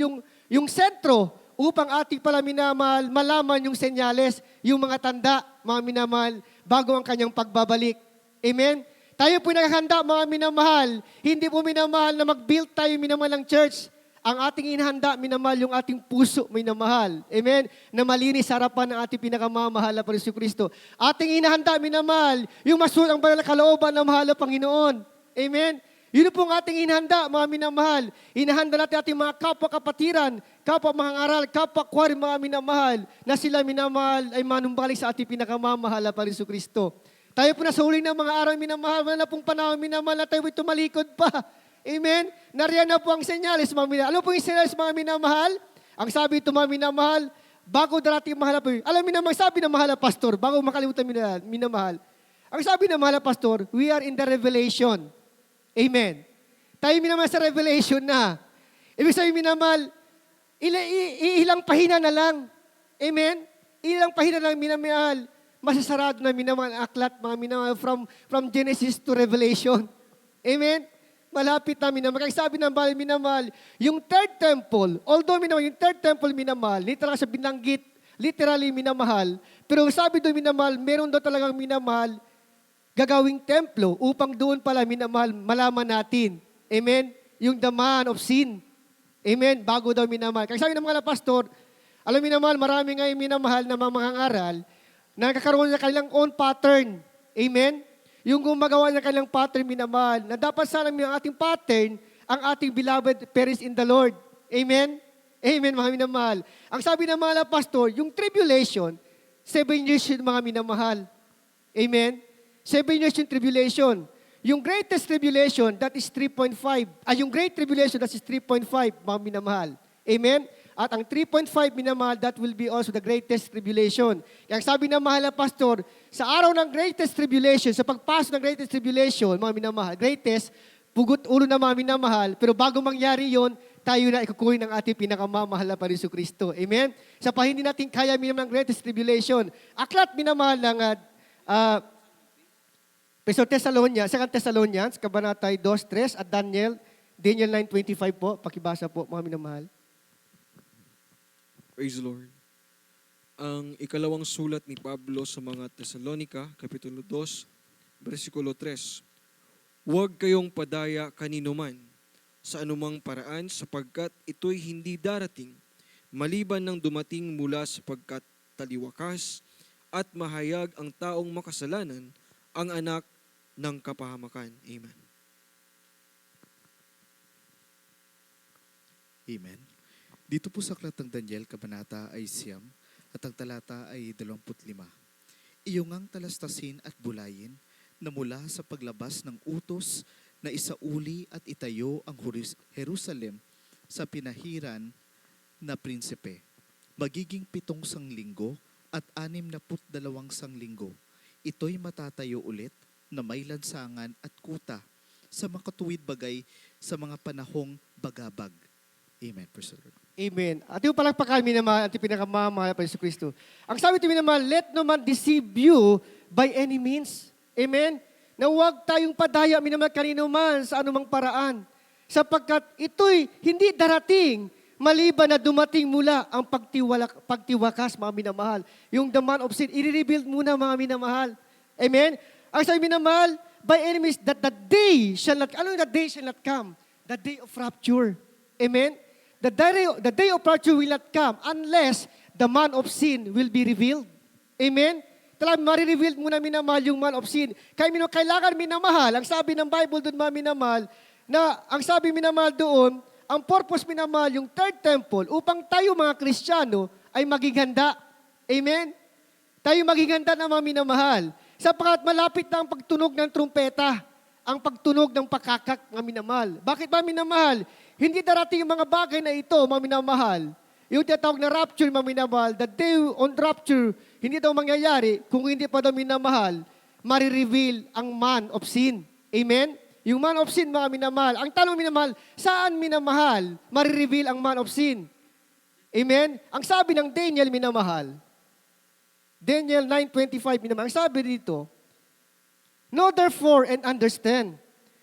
yung sentro upang ating pala minamahal, malaman yung senyales, yung mga tanda, mga minamahal, bago ang kanyang pagbabalik. Amen? Tayo po naghahanda, mga minamahal. Hindi po minamahal na mag-build tayo minamahal ng church. Ang ating inahanda, minamahal, yung ating puso, minamahal. Amen? Na malinis sa harapan ng ating pinakamamahal na Panginoon Kristo. Ating inahanda, minamahal, yung masul ang banal na kalooban ng mahal na Panginoon. Amen? Yun po ang ating inahanda, mga minamahal. Inahanda natin ating mga kapwa-kapatiran, kapwa mga aral, kapwa kwari, mga minamahal, na sila minamahal ay manumbalik sa ating pinakamamahal na Panginoon Kristo. Tayo po na sa huling ng mga araw, minamahal, wala na pong panahon, minamahal, na tayo tumalikod pa. Amen? Nariyan na po ang senyales, mga minamahal. Alam po yung senyales, mga minamahal? Ang sabi ito, mga minamahal, bago darating mahal na Panginoon. Alam minamahal, sabi ng mahal na pastor, bago makalimutan minamahal. Ang sabi ng mahal na pastor, we are in the revelation. Amen. Tayo minamahal sa revelation na. Ibig sabihin minamahal, ilang pahina na lang. Amen? Ilang pahina na lang minamahal. Masasarado na minamahal ang aklat, mga minamahal, from Genesis to Revelation. Amen? Malapit na minamahal. Kaya sabi ng Bible, minamahal, yung third temple, although minamahal, yung third temple minamahal, literal sa binanggit, literally minamahal, pero sabi doon minamahal, meron daw talagang minamahal, gagawing templo upang doon pala minamahal, malaman natin. Amen? Yung the man of sin. Amen? Bago daw minamahal. Kaya sabi ng mga pastor, alam minamahal, marami ngayon minamahal na mga aral na nakakaroon ng kanilang own pattern. Amen? Yung gumagawa ng kanilang pattern minamahal, na dapat sana ang ating pattern, ang ating beloved parents in the Lord. Amen? Amen, mga minamahal. Ang sabi ng mga pastor, yung tribulation, 7 years yun mga minamahal. Amen? 7 years yung tribulation. Yung greatest tribulation, that is 3.5. Yung great tribulation, that is 3.5, mga minamahal. Amen? At ang 3.5, minamahal, that will be also the greatest tribulation. Kaya sabi ng mahal na pastor, sa araw ng greatest tribulation, sa pagpasok ng greatest tribulation, mga minamahal, greatest, pugot ulo na mga minamahal, pero bago mangyari yon, tayo na ikukuhin ng ating pinakamamahal na Panginoon Kristo. Amen? Sa hindi natin kaya minamahal ng greatest tribulation. Aklat minamahal ng Thessalonians, 2 Thessalonians, Kabanata 2:3 at Daniel 9:25 po. Pakibasa po, mga minamahal. Praise the Lord. Ang ikalawang sulat ni Pablo sa mga Tesalonika, Kapitulo 2, versikulo 3. Huwag kayong padaya kanino man sa anumang paraan sapagkat ito'y hindi darating, maliban ng dumating mula sapagkat taliwakas at mahayag ang taong makasalanan, ang anak ng kapahamakan. Amen. Amen. Dito po sa aklat ng Daniel, kabanata ay 9 at ang talata ay 25. Iyong ang talastasin at bulayin na mula sa paglabas ng utos na isauli at itayo ang Jerusalem sa pinahiran na prinsipe. Magiging 7 sanglinggo at 62 sanglinggo. Ito'y matatayo ulit na may lansangan at kuta sa makatuwid bagay sa mga panahong bagabag. Amen. Praise the Lord. Amen. At yung palagpakan, minamahal, at yung pinakamamahal pa Yesu Kristo. Ang sabi ito, minamahal, let no man deceive you by any means. Amen? Na huwag tayong padaya, minamahal, kanino man sa anumang paraan. Sapagkat ito'y hindi darating maliban na dumating mula ang pagtiwakas, mga minamahal. Yung the man of sin, i-rebuild muna, mga minamahal. Amen? Ang sabi, minamahal, by any means, that the day shall not, ano yung the day shall not come? The day of rapture. Amen? The day of rapture will not come unless the man of sin will be revealed. Amen? Talagang marirevealed muna, minamahal, yung man of sin. Kaya kailangan minamahal, ang sabi ng Bible doon, mga minamahal, na ang sabi minamahal doon, ang purpose minamahal, yung third temple, upang tayo mga Kristiyano ay maging handa. Amen? Tayo maging handa na mga minamahal. Sapagkat malapit na ang pagtunog ng trumpeta, ang pagtunog ng pakakak, mga minamahal. Bakit ba minamahal? Hindi darating yung mga bagay na ito, mga minamahal. Yung tinatawag na rapture, mga minamahal, the day on rapture, hindi daw mangyayari kung hindi pa daw minamahal, marireveal ang man of sin. Amen? Yung man of sin, mga minamahal. Ang tanong, minamahal, saan minamahal marireveal ang man of sin? Amen? Ang sabi ng Daniel, minamahal, Daniel 9:25, minamahal, ang sabi dito, know therefore and understand,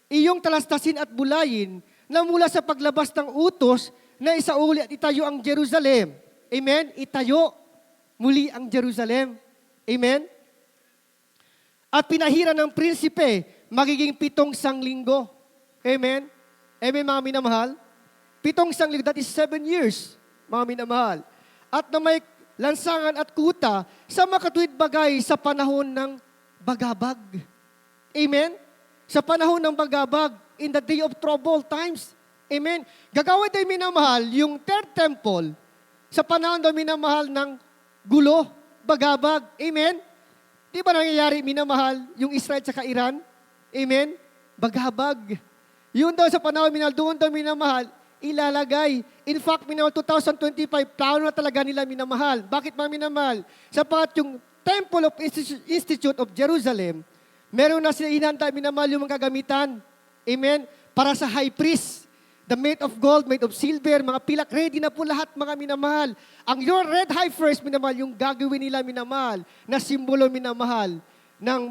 iyong talastasin at bulayin na mula sa paglabas ng utos na isauli at itayo ang Jerusalem. Amen? Itayo muli ang Jerusalem. Amen? At pinahiran ng prinsipe, magiging 7 sanglinggo. Amen? Amen, mga minamahal? 7 sanglinggo, that is 7 years, mga minamahal. At na may lansangan at kuta sa makatuwid bagay sa panahon ng bagabag. Amen? Sa panahon ng bagabag, in the day of trouble times. Amen? Gagawin tayo minamahal yung third temple sa panahon daw minamahal ng gulo, bagabag. Amen? Di ba nangyayari minamahal yung Israel sa Iran? Amen? Bagabag. Yun daw sa panahon minamahal, doon daw minamahal, ilalagay. In fact, minamahal 2025, plano na talaga nila minamahal. Bakit ba minamahal? Sapat yung Temple of Institute of Jerusalem, meron na sila inanta minamahal yung mga kagamitan. Amen? Para sa high priest. The made of gold, made of silver, mga pilak, ready na po lahat, mga minamahal. Ang your red heifer, minamahal, yung gagawin nila minamahal, na simbolo minamahal ng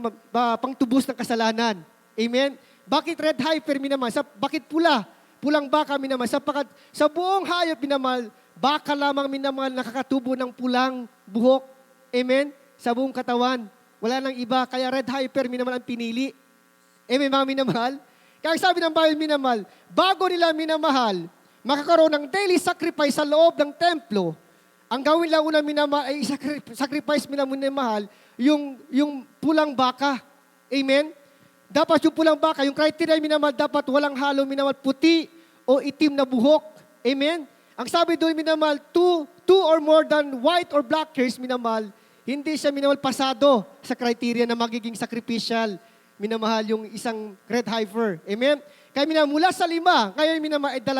pangtubos ng kasalanan. Amen? Bakit red heifer minamahal? Bakit pula? Pulang baka minamahal. Sapagkat sa buong hayop minamahal, baka lamang minamahal nakakatubo ng pulang buhok. Amen? Sa buong katawan. Wala nang iba. Kaya red heifer minamahal ang pinili. Amen, mga minamahal? Kaya sabi ng Bible, minamahal, bago nila minamahal, makakaroon ng daily sacrifice sa loob ng templo, ang gawin lang una minamahal, ay sacrifice minamahal, yung pulang baka. Amen? Dapat yung pulang baka, yung criteria minamahal, dapat walang halo minamahal, puti o itim na buhok. Amen? Ang sabi doon minamahal, two or more than white or black hairs minamahal, hindi siya minamahal pasado sa criteria na magiging sacrificial. Minamahal yung isang red heifer. Amen? Kaya mula sa 5, ngayon minamahal ay 2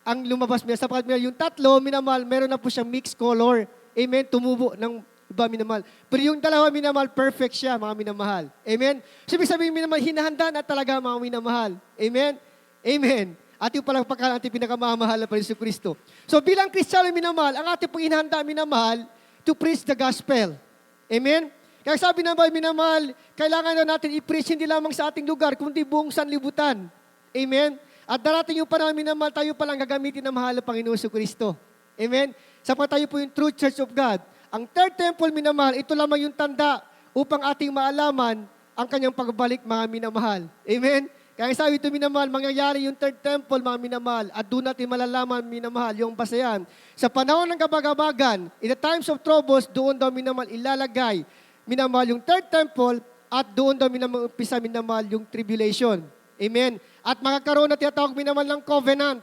ang lumabas. Sapagkat yung 3, minamahal, meron na po siyang mixed color. Amen? Tumubo ng iba minamahal. Pero yung 2, minamahal, perfect siya, mga minamahal. Amen? So, ibig sabihin, minamahal, hinahanda na talaga, mga minamahal. Amen? Amen. At yung palang pagkaan ating pinakamamahal na Yesu Kristo. So, bilang Kristiyano minamahal, ang ating pong hinahanda minamahal to preach the gospel. Amen? Kaya sabi naman, minamahal, kailangan na natin i-preach hindi lamang sa ating lugar, kundi buong sanlibutan. Amen? At darating yung panahon, minamahal, tayo palang gagamitin ng mahal na Panginoon sa Kristo. Amen? Sapat tayo po yung true church of God. Ang third temple, minamahal, ito lamang yung tanda upang ating maalaman ang kanyang pagbalik, mga minamahal. Amen? Kaya sabi ito, minamahal, mangyayari yung third temple, mga minamahal, at doon natin malalaman, minamahal, yung basayan. Sa panahon ng kabagabagan, in the times of troubles, doon daw, minamahal, ilalagay minamahal yung third temple at doon daw umpisa minamahal yung tribulation. Amen? At makakaroon na tinatawag minamahal ng covenant.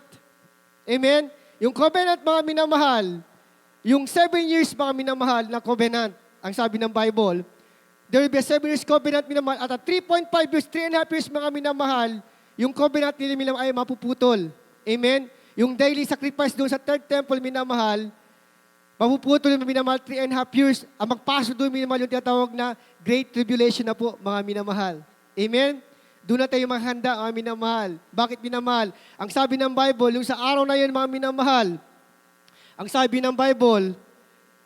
Amen? Yung covenant, mga minamahal, yung 7 years, mga minamahal, na covenant, ang sabi ng Bible, there will be a 7 years covenant, minamahal, at 3.5 years, 3.5 years, mga minamahal, yung covenant nila, minamahal, ay mapuputol. Amen? Yung daily sacrifice doon sa third temple, minamahal, mapuputol yung minamahal, 3.5 years, ang magpasok doon, minamahal, yung tinatawag na Great Tribulation na po, mga minamahal. Amen? Doon na tayo maghanda, mga minamahal. Bakit minamahal? Ang sabi ng Bible, yung sa araw na yun, mga minamahal, ang sabi ng Bible,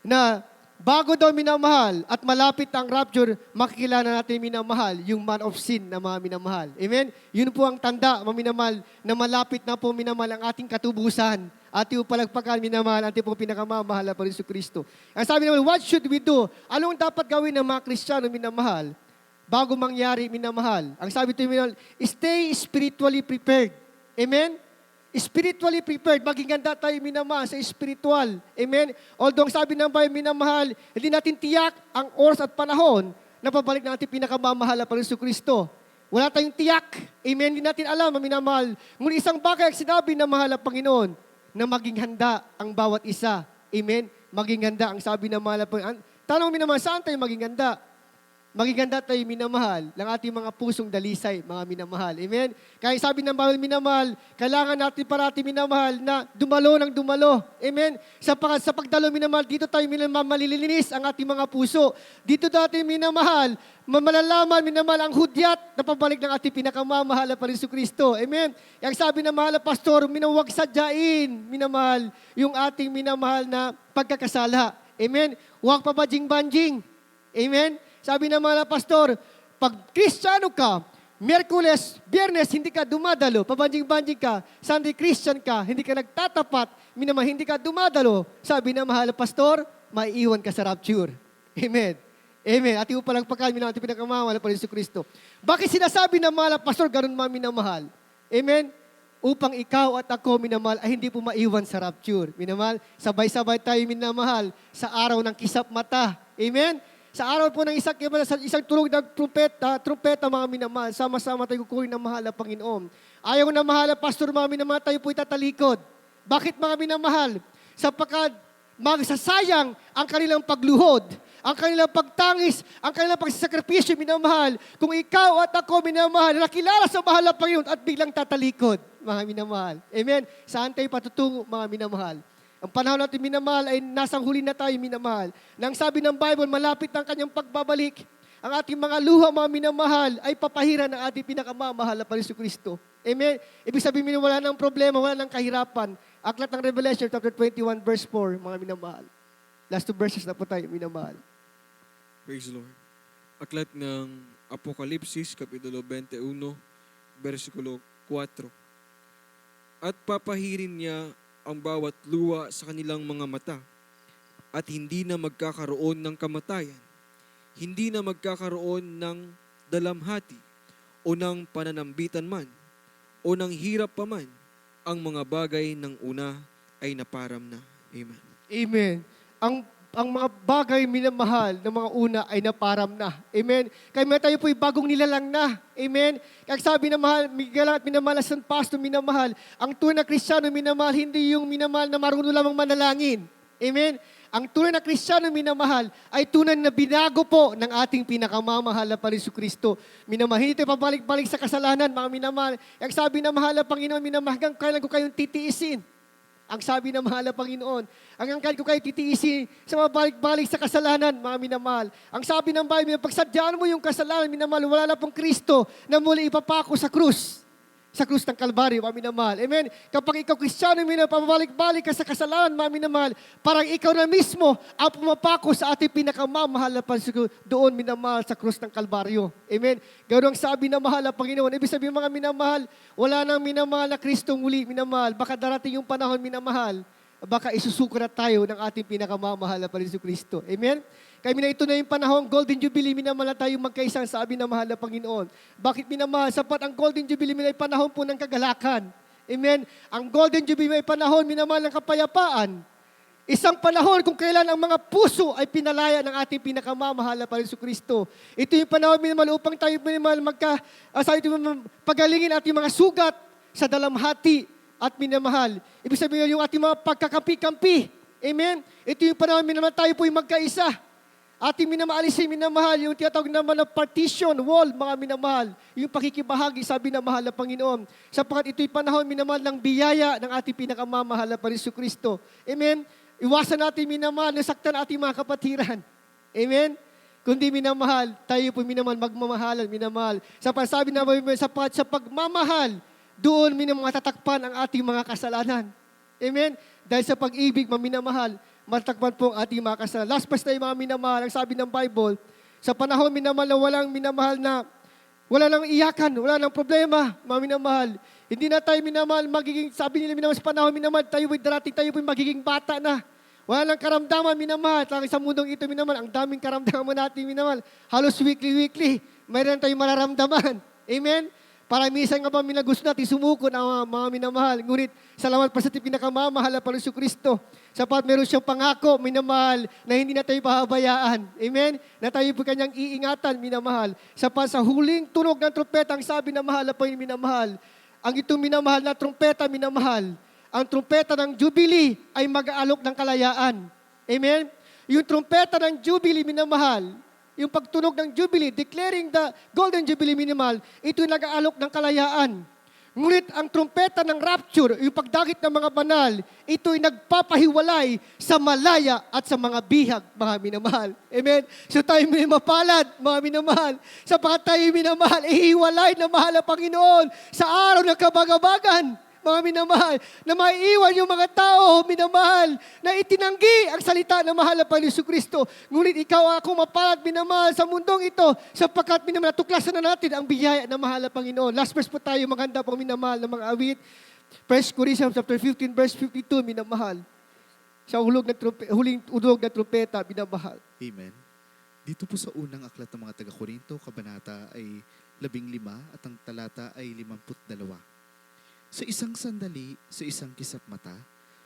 na bago daw minamahal at malapit ang rapture, makikilala natin minamahal, yung man of sin na mga minamahal. Amen? Yun po ang tanda, mga minamahal, na malapit na po minamahal ang ating katubusan. Ating palagpakan, minamahal, ating po pinakamamahal na Panginoon Kristo. Ang sabi naman, what should we do? Anong dapat gawin ng mga Kristiyano, minamahal? Bago mangyari, minamahal. Ang sabi ito, minamahal, stay spiritually prepared. Amen? Spiritually prepared. Maging ganda tayo, minamahal, sa spiritual. Amen? Although ang sabi ng Bible, minamahal, hindi natin tiyak ang oras at panahon na pabalik natin pinakamamahal na Panginoon Kristo. Wala tayong tiyak. Amen? Hindi natin alam, minamahal. Ngunit isang bagay ang sinabi ng mahal na Panginoon, na maging handa ang bawat isa. Amen? Maging handa ang sabi ng mahal na Panginoon. Tanong minamahal, saan tayo maging handa? Maging ganda tayo, minamahal, ng ating mga pusong dalisay, mga minamahal. Amen? Kaya sabi ng Bible, minamahal, kailangan natin parati, minamahal, na dumalo ng dumalo. Amen? Sa pagdalo, minamahal, dito tayo, minamahal, malilinis ang ating mga puso. Dito natin, minamahal, malalaman, minamahal, ang hudyat na pabalik ng ating pinakamamahal na Panginoon Kristo. Amen? Yang sabi ng mahal na pastor, minawag sadyain, minamahal, yung ating minamahal na pagkakasala. Amen? Huwag pabanjing-banjing. Amen? Sabi ng mga pastor, pag Kristiyano ka, Miyerkules, Biyernes, hindi ka dumadalo, pabanjing-banjing ka, Sunday Christian ka, hindi ka nagtatapat, hindi ka dumadalo, sabi ng mahal na pastor, maiiwan ka sa rapture. Amen. Amen. At yung palagpakan, minamahal, pinakamamahal na Panginoon Kristo. Bakit sinasabi ng mahal na pastor, ganun mga minamahal? Amen. Upang ikaw at ako, minamahal, ay hindi po maiwan sa rapture. Minamahal, sabay-sabay tayo, minamahal, sa araw ng kisap mata. Amen. Sa araw po ng isang tulog ng trumpeta, mga minamahal, sama-sama tayo kukunin ng mahal na Panginoon. Ayaw na mahal na pastor, mga minamahal, tayo po itatalikod. Bakit, mga minamahal? Sapagkat magsasayang ang kanilang pagluhod, ang kanilang pagtangis, ang kanilang pagsasakripisyo, minamahal. Kung ikaw at ako, minamahal, nakilala sa mahal na Panginoon at biglang tatalikod, mga minamahal. Amen? Saan tayo patutungo, mga minamahal? Ang panahon natin, minamahal, ay nasang huli na tayo, minamahal. Nang sabi ng Bible, malapit ang kanyang pagbabalik. Ang ating mga luha, mga minamahal, ay papahiran ng ating pinakamamahal na Panginoon Kristo. Amen? Ibig sabihin, wala nang problema, wala nang kahirapan. Aklat ng Revelation, chapter 21, verse 4, mga minamahal. Last 2 verses na po tayo, minamahal. Praise the Lord. Aklat ng Apokalipsis, Kapitulo 21, versikulo 4. At papahirin niya ang bawat luha sa kanilang mga mata at hindi na magkakaroon ng kamatayan, hindi na magkakaroon ng dalamhati o ng pananambitan man o ng hirap pa man. Ang mga bagay ng una ay naparam na. Amen. Amen. Ang mga bagay, minamahal, ng mga una ay naparam na. Amen. Kaya may tayo po'y bagong nilalang na. Amen. Kaya sabi na mahal, Miguel at minamahal, San Pastor, minamahal, ang tunay na Kristiyano, minamahal, hindi yung minamahal na marunong lamang manalangin. Amen. Ang tunay na Kristiyano, minamahal, ay tunay na binago po ng ating pinakamamahal na Panginoon Kristo. Minamahal, hindi tayo pabalik-balik sa kasalanan, mga minamahal. Ang sabi na mahal na Panginoon, minamahal, hanggang kailan ko kayong titiisin? Ang sabi ng mahal na Panginoon, hanggang kailan ko kayo titiisin sa mga balik-balik sa kasalanan, mga minamahal. Ang sabi ng Bible, pagsadyaan mo yung kasalanan, minamahal, wala na pong Kristo na muli ipapako sa krus ng Kalbaryo, mga minamahal. Amen? Kapag ikaw Kristiyano, minamahal, pabalik-balik ka sa kasalanan, mga minamahal, parang ikaw na mismo ang pumapako sa ating pinakamamahal na pansugo doon, minamahal, sa krus ng Kalbaryo. Amen? Ganoon ang sabi ng mahal na Panginoon. Ibig sabihin, mga minamahal, wala nang minamahal na Kristong muli, minamahal. Baka darating yung panahon, minamahal, baka isusuko na tayo ng ating pinakamamahal na Panginoon Kristo. Amen? Kaya ito na yung panahon, Golden Jubilee, minamahal na tayo magkaisang sabi ng mahal na Panginoon. Bakit minamahal? Sapat ang Golden Jubilee, ay panahon po ng kagalakan. Amen? Ang Golden Jubilee ay panahon, minamahal, ng kapayapaan. Isang panahon kung kailan ang mga puso ay pinalaya ng ating pinakamamahal na Panginoon Kristo. Ito yung panahon, minamahal, upang tayo, minamahal, pagalingin ating mga sugat sa dalamhati at minamahal. Ibig sabihin yung ating mga pagkakampi-kampi. Amen? Ito yung panahon, minamahal, tayo po yung magkaisa. Ating minamahalisin, minamahal, yung tinatawag naman na partition, wall, mga minamahal. Yung pakikibahagi, sabi na mahal na Panginoon. Sapagkat ito'y panahon, minamahal ng biyaya ng ating pinakamamahal na Panginoon Kristo. Amen? Iwasan natin minamahal, nasaktan ating mga kapatiran. Amen? Kundi minamahal, tayo po minamahal, magmamahalan, minamahal. Sapagkat sabi na sa pagmamahal, doon minamatakpan ang ating mga kasalanan. Amen? Dahil sa pag-ibig, maminamahal, matakpan po ang ating mga kasalanan. Last verse tayo mga minamahal, ang sabi ng Bible, sa panahon minamahal na walang minamahal na, wala nang iyakan, wala nang problema, mga minamahal. Hindi na tayo minamahal, magiging, sabi nila minamahal, sa panahon minamahal, tayo po'y darating, tayo po'y magiging bata na. Wala nang karamdaman, minamahal. Sa mundong ito, minamahal, ang daming karamdaman natin, minamahal. Halos weekly, mayroon tayong mararamdaman. Amen? Para minsan nga ba gusto natin sumuko na mga minamahal. Ngunit salamat pa sa ating pinakamamahal na Panginoon Kristo. Sapat meron siyang pangako, minamahal, na hindi na tayo pahabayaan. Amen? Na tayo po kanyang iingatan, minamahal. Sapat sa huling tunog ng trumpeta, ang sabi na mahal na Panginoon, minamahal. Ang itong minamahal na trumpeta, minamahal. Ang trumpeta ng Jubilee ay mag-aalok ng kalayaan. Amen? Yung trumpeta ng Jubilee, minamahal, yung pagtunog ng Jubilee, declaring the Golden Jubilee minimal, ito'y nag-aalok ng kalayaan. Ngunit ang trumpeta ng rapture, yung pagdakit ng mga banal, ito'y nagpapahiwalay sa malaya at sa mga bihag, mga minamahal. Amen? So tayo minamapalad, mga minamahal. Sapagat tayo minamahal, ihiwalay na mahal na Panginoon sa araw ng kabagabagan, mga minamahal, na maiiwan yung mga tao, minamahal, na itinanggi ang salita ng mahal na Panginoon Kristo. Ngunit ikaw ako mapalad, minamahal, sa mundong ito, sapagkat minamahal, tuklasan na natin ang biyaya ng mahal na Panginoon. Last verse po tayo, maganda pong minamahal ng mga awit. 1 Corinthians chapter 15, verse 52, minamahal. Sa huling udog na trumpeta, minamahal. Amen. Dito po sa unang aklat ng mga taga-Korinto, kabanata ay 15 at ang talata ay 52. Sa isang sandali, sa isang kisap mata,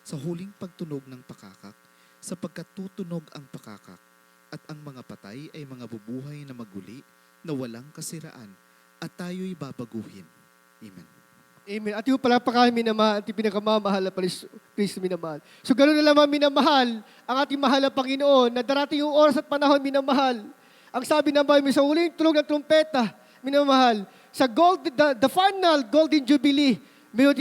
sa huling pagtunog ng pakakak, sapagkat tutunog ang pakakak, at ang mga patay ay mga bubuhay na maguli, na walang kasiraan, at tayo'y babaguhin. Amen. Amen. At yung palakpakan, minamahal, at yung pinakamamahal na Kristo, minamahal. So ganoon na lamang minamahal ang ating mahal na Panginoon, na darating yung oras at panahon, minamahal. Ang sabi ng Bible, sa huling tunog ng trumpeta, minamahal, sa the final Golden Jubilee, meron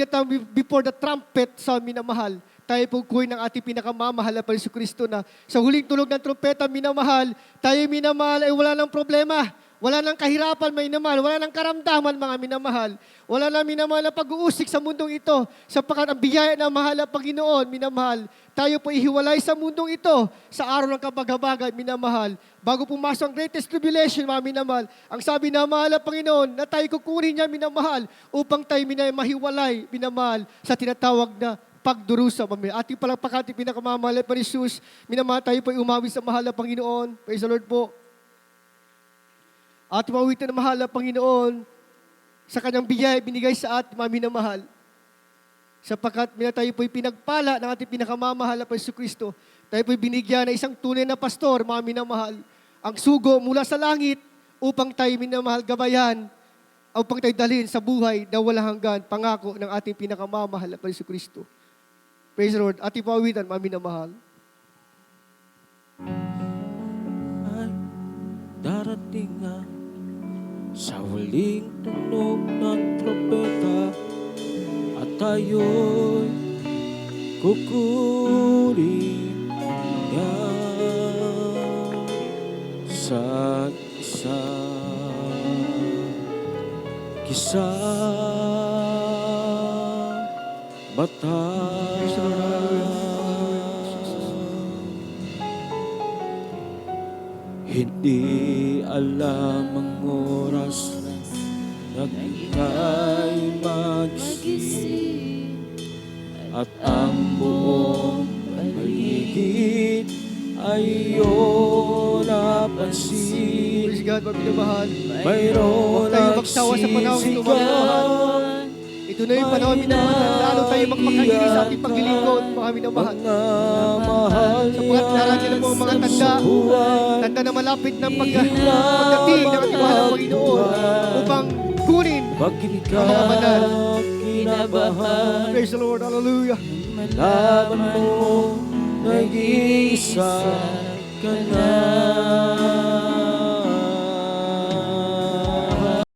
before the trumpet sa minamahal, tayo po kuhin ng ating pinakamamahal na Panginoon Kristo na sa huling tunog ng trumpeta, minamahal, tayo minamahal ay wala nang problema, wala nang kahirapan, minamahal, wala nang karamdaman, mga minamahal, wala nang minamahal na pag-uusik sa mundong ito, sapagkat ang biyaya ng mahal na Panginoon, minamahal, tayo po ihiwalay sa mundong ito, sa araw ng kabagabagan, minamahal. Bago pumasok ang greatest tribulation, mga minamahal, ang sabi ng mahal na Panginoon, na tayo kukunin niya, minamahal, upang tayo mahiwalay, minamahal, sa tinatawag na pagdurusa, mamaya. Ating palakpakan, ating pinakamamahal na Jesus, minamahal, tayo po umawit sa mahal na Panginoon. Praise the Lord po. Ating mawitan na mahal na Panginoon, sa kanyang biyaya, binigay sa ating mga minamahal. Sapagkat tayo po'y pinagpala ng ating pinakamamahal na Panginoon Kristo. Tayo po'y binigyan ng isang tunay na pastor, mga minamahal. Ang sugo mula sa langit upang tayo minamahal gabayan, upang tayo dalhin sa buhay na walang hanggan, pangako ng ating pinakamamahal na Panginoon Kristo. Praise the Lord. Ating pawitan, mga minamahal. Ay darating nga sa huling tunog ng trompeta, at tayo'y kukunin niya sa isang mata. Hindi alam ang oras na ika'y magising, at ang buong paligid ay iyong napansin. Praise God, mga minamahal. Mayroon Huwag tayo magsawa sa panahon ito, mga minamahal. Ito na yung panahon, minamahal. Lalo tayo magpakahilig sa ating paglilingkod, mga minamahal. Sapagkat narami na po ang mga tanda na malapit ng pagdating ng ating mahal na Panginoon upang kunin ang mga banal. kinabahan. Praise the Lord. Hallelujah. Laban mo, nag-iisa ka na.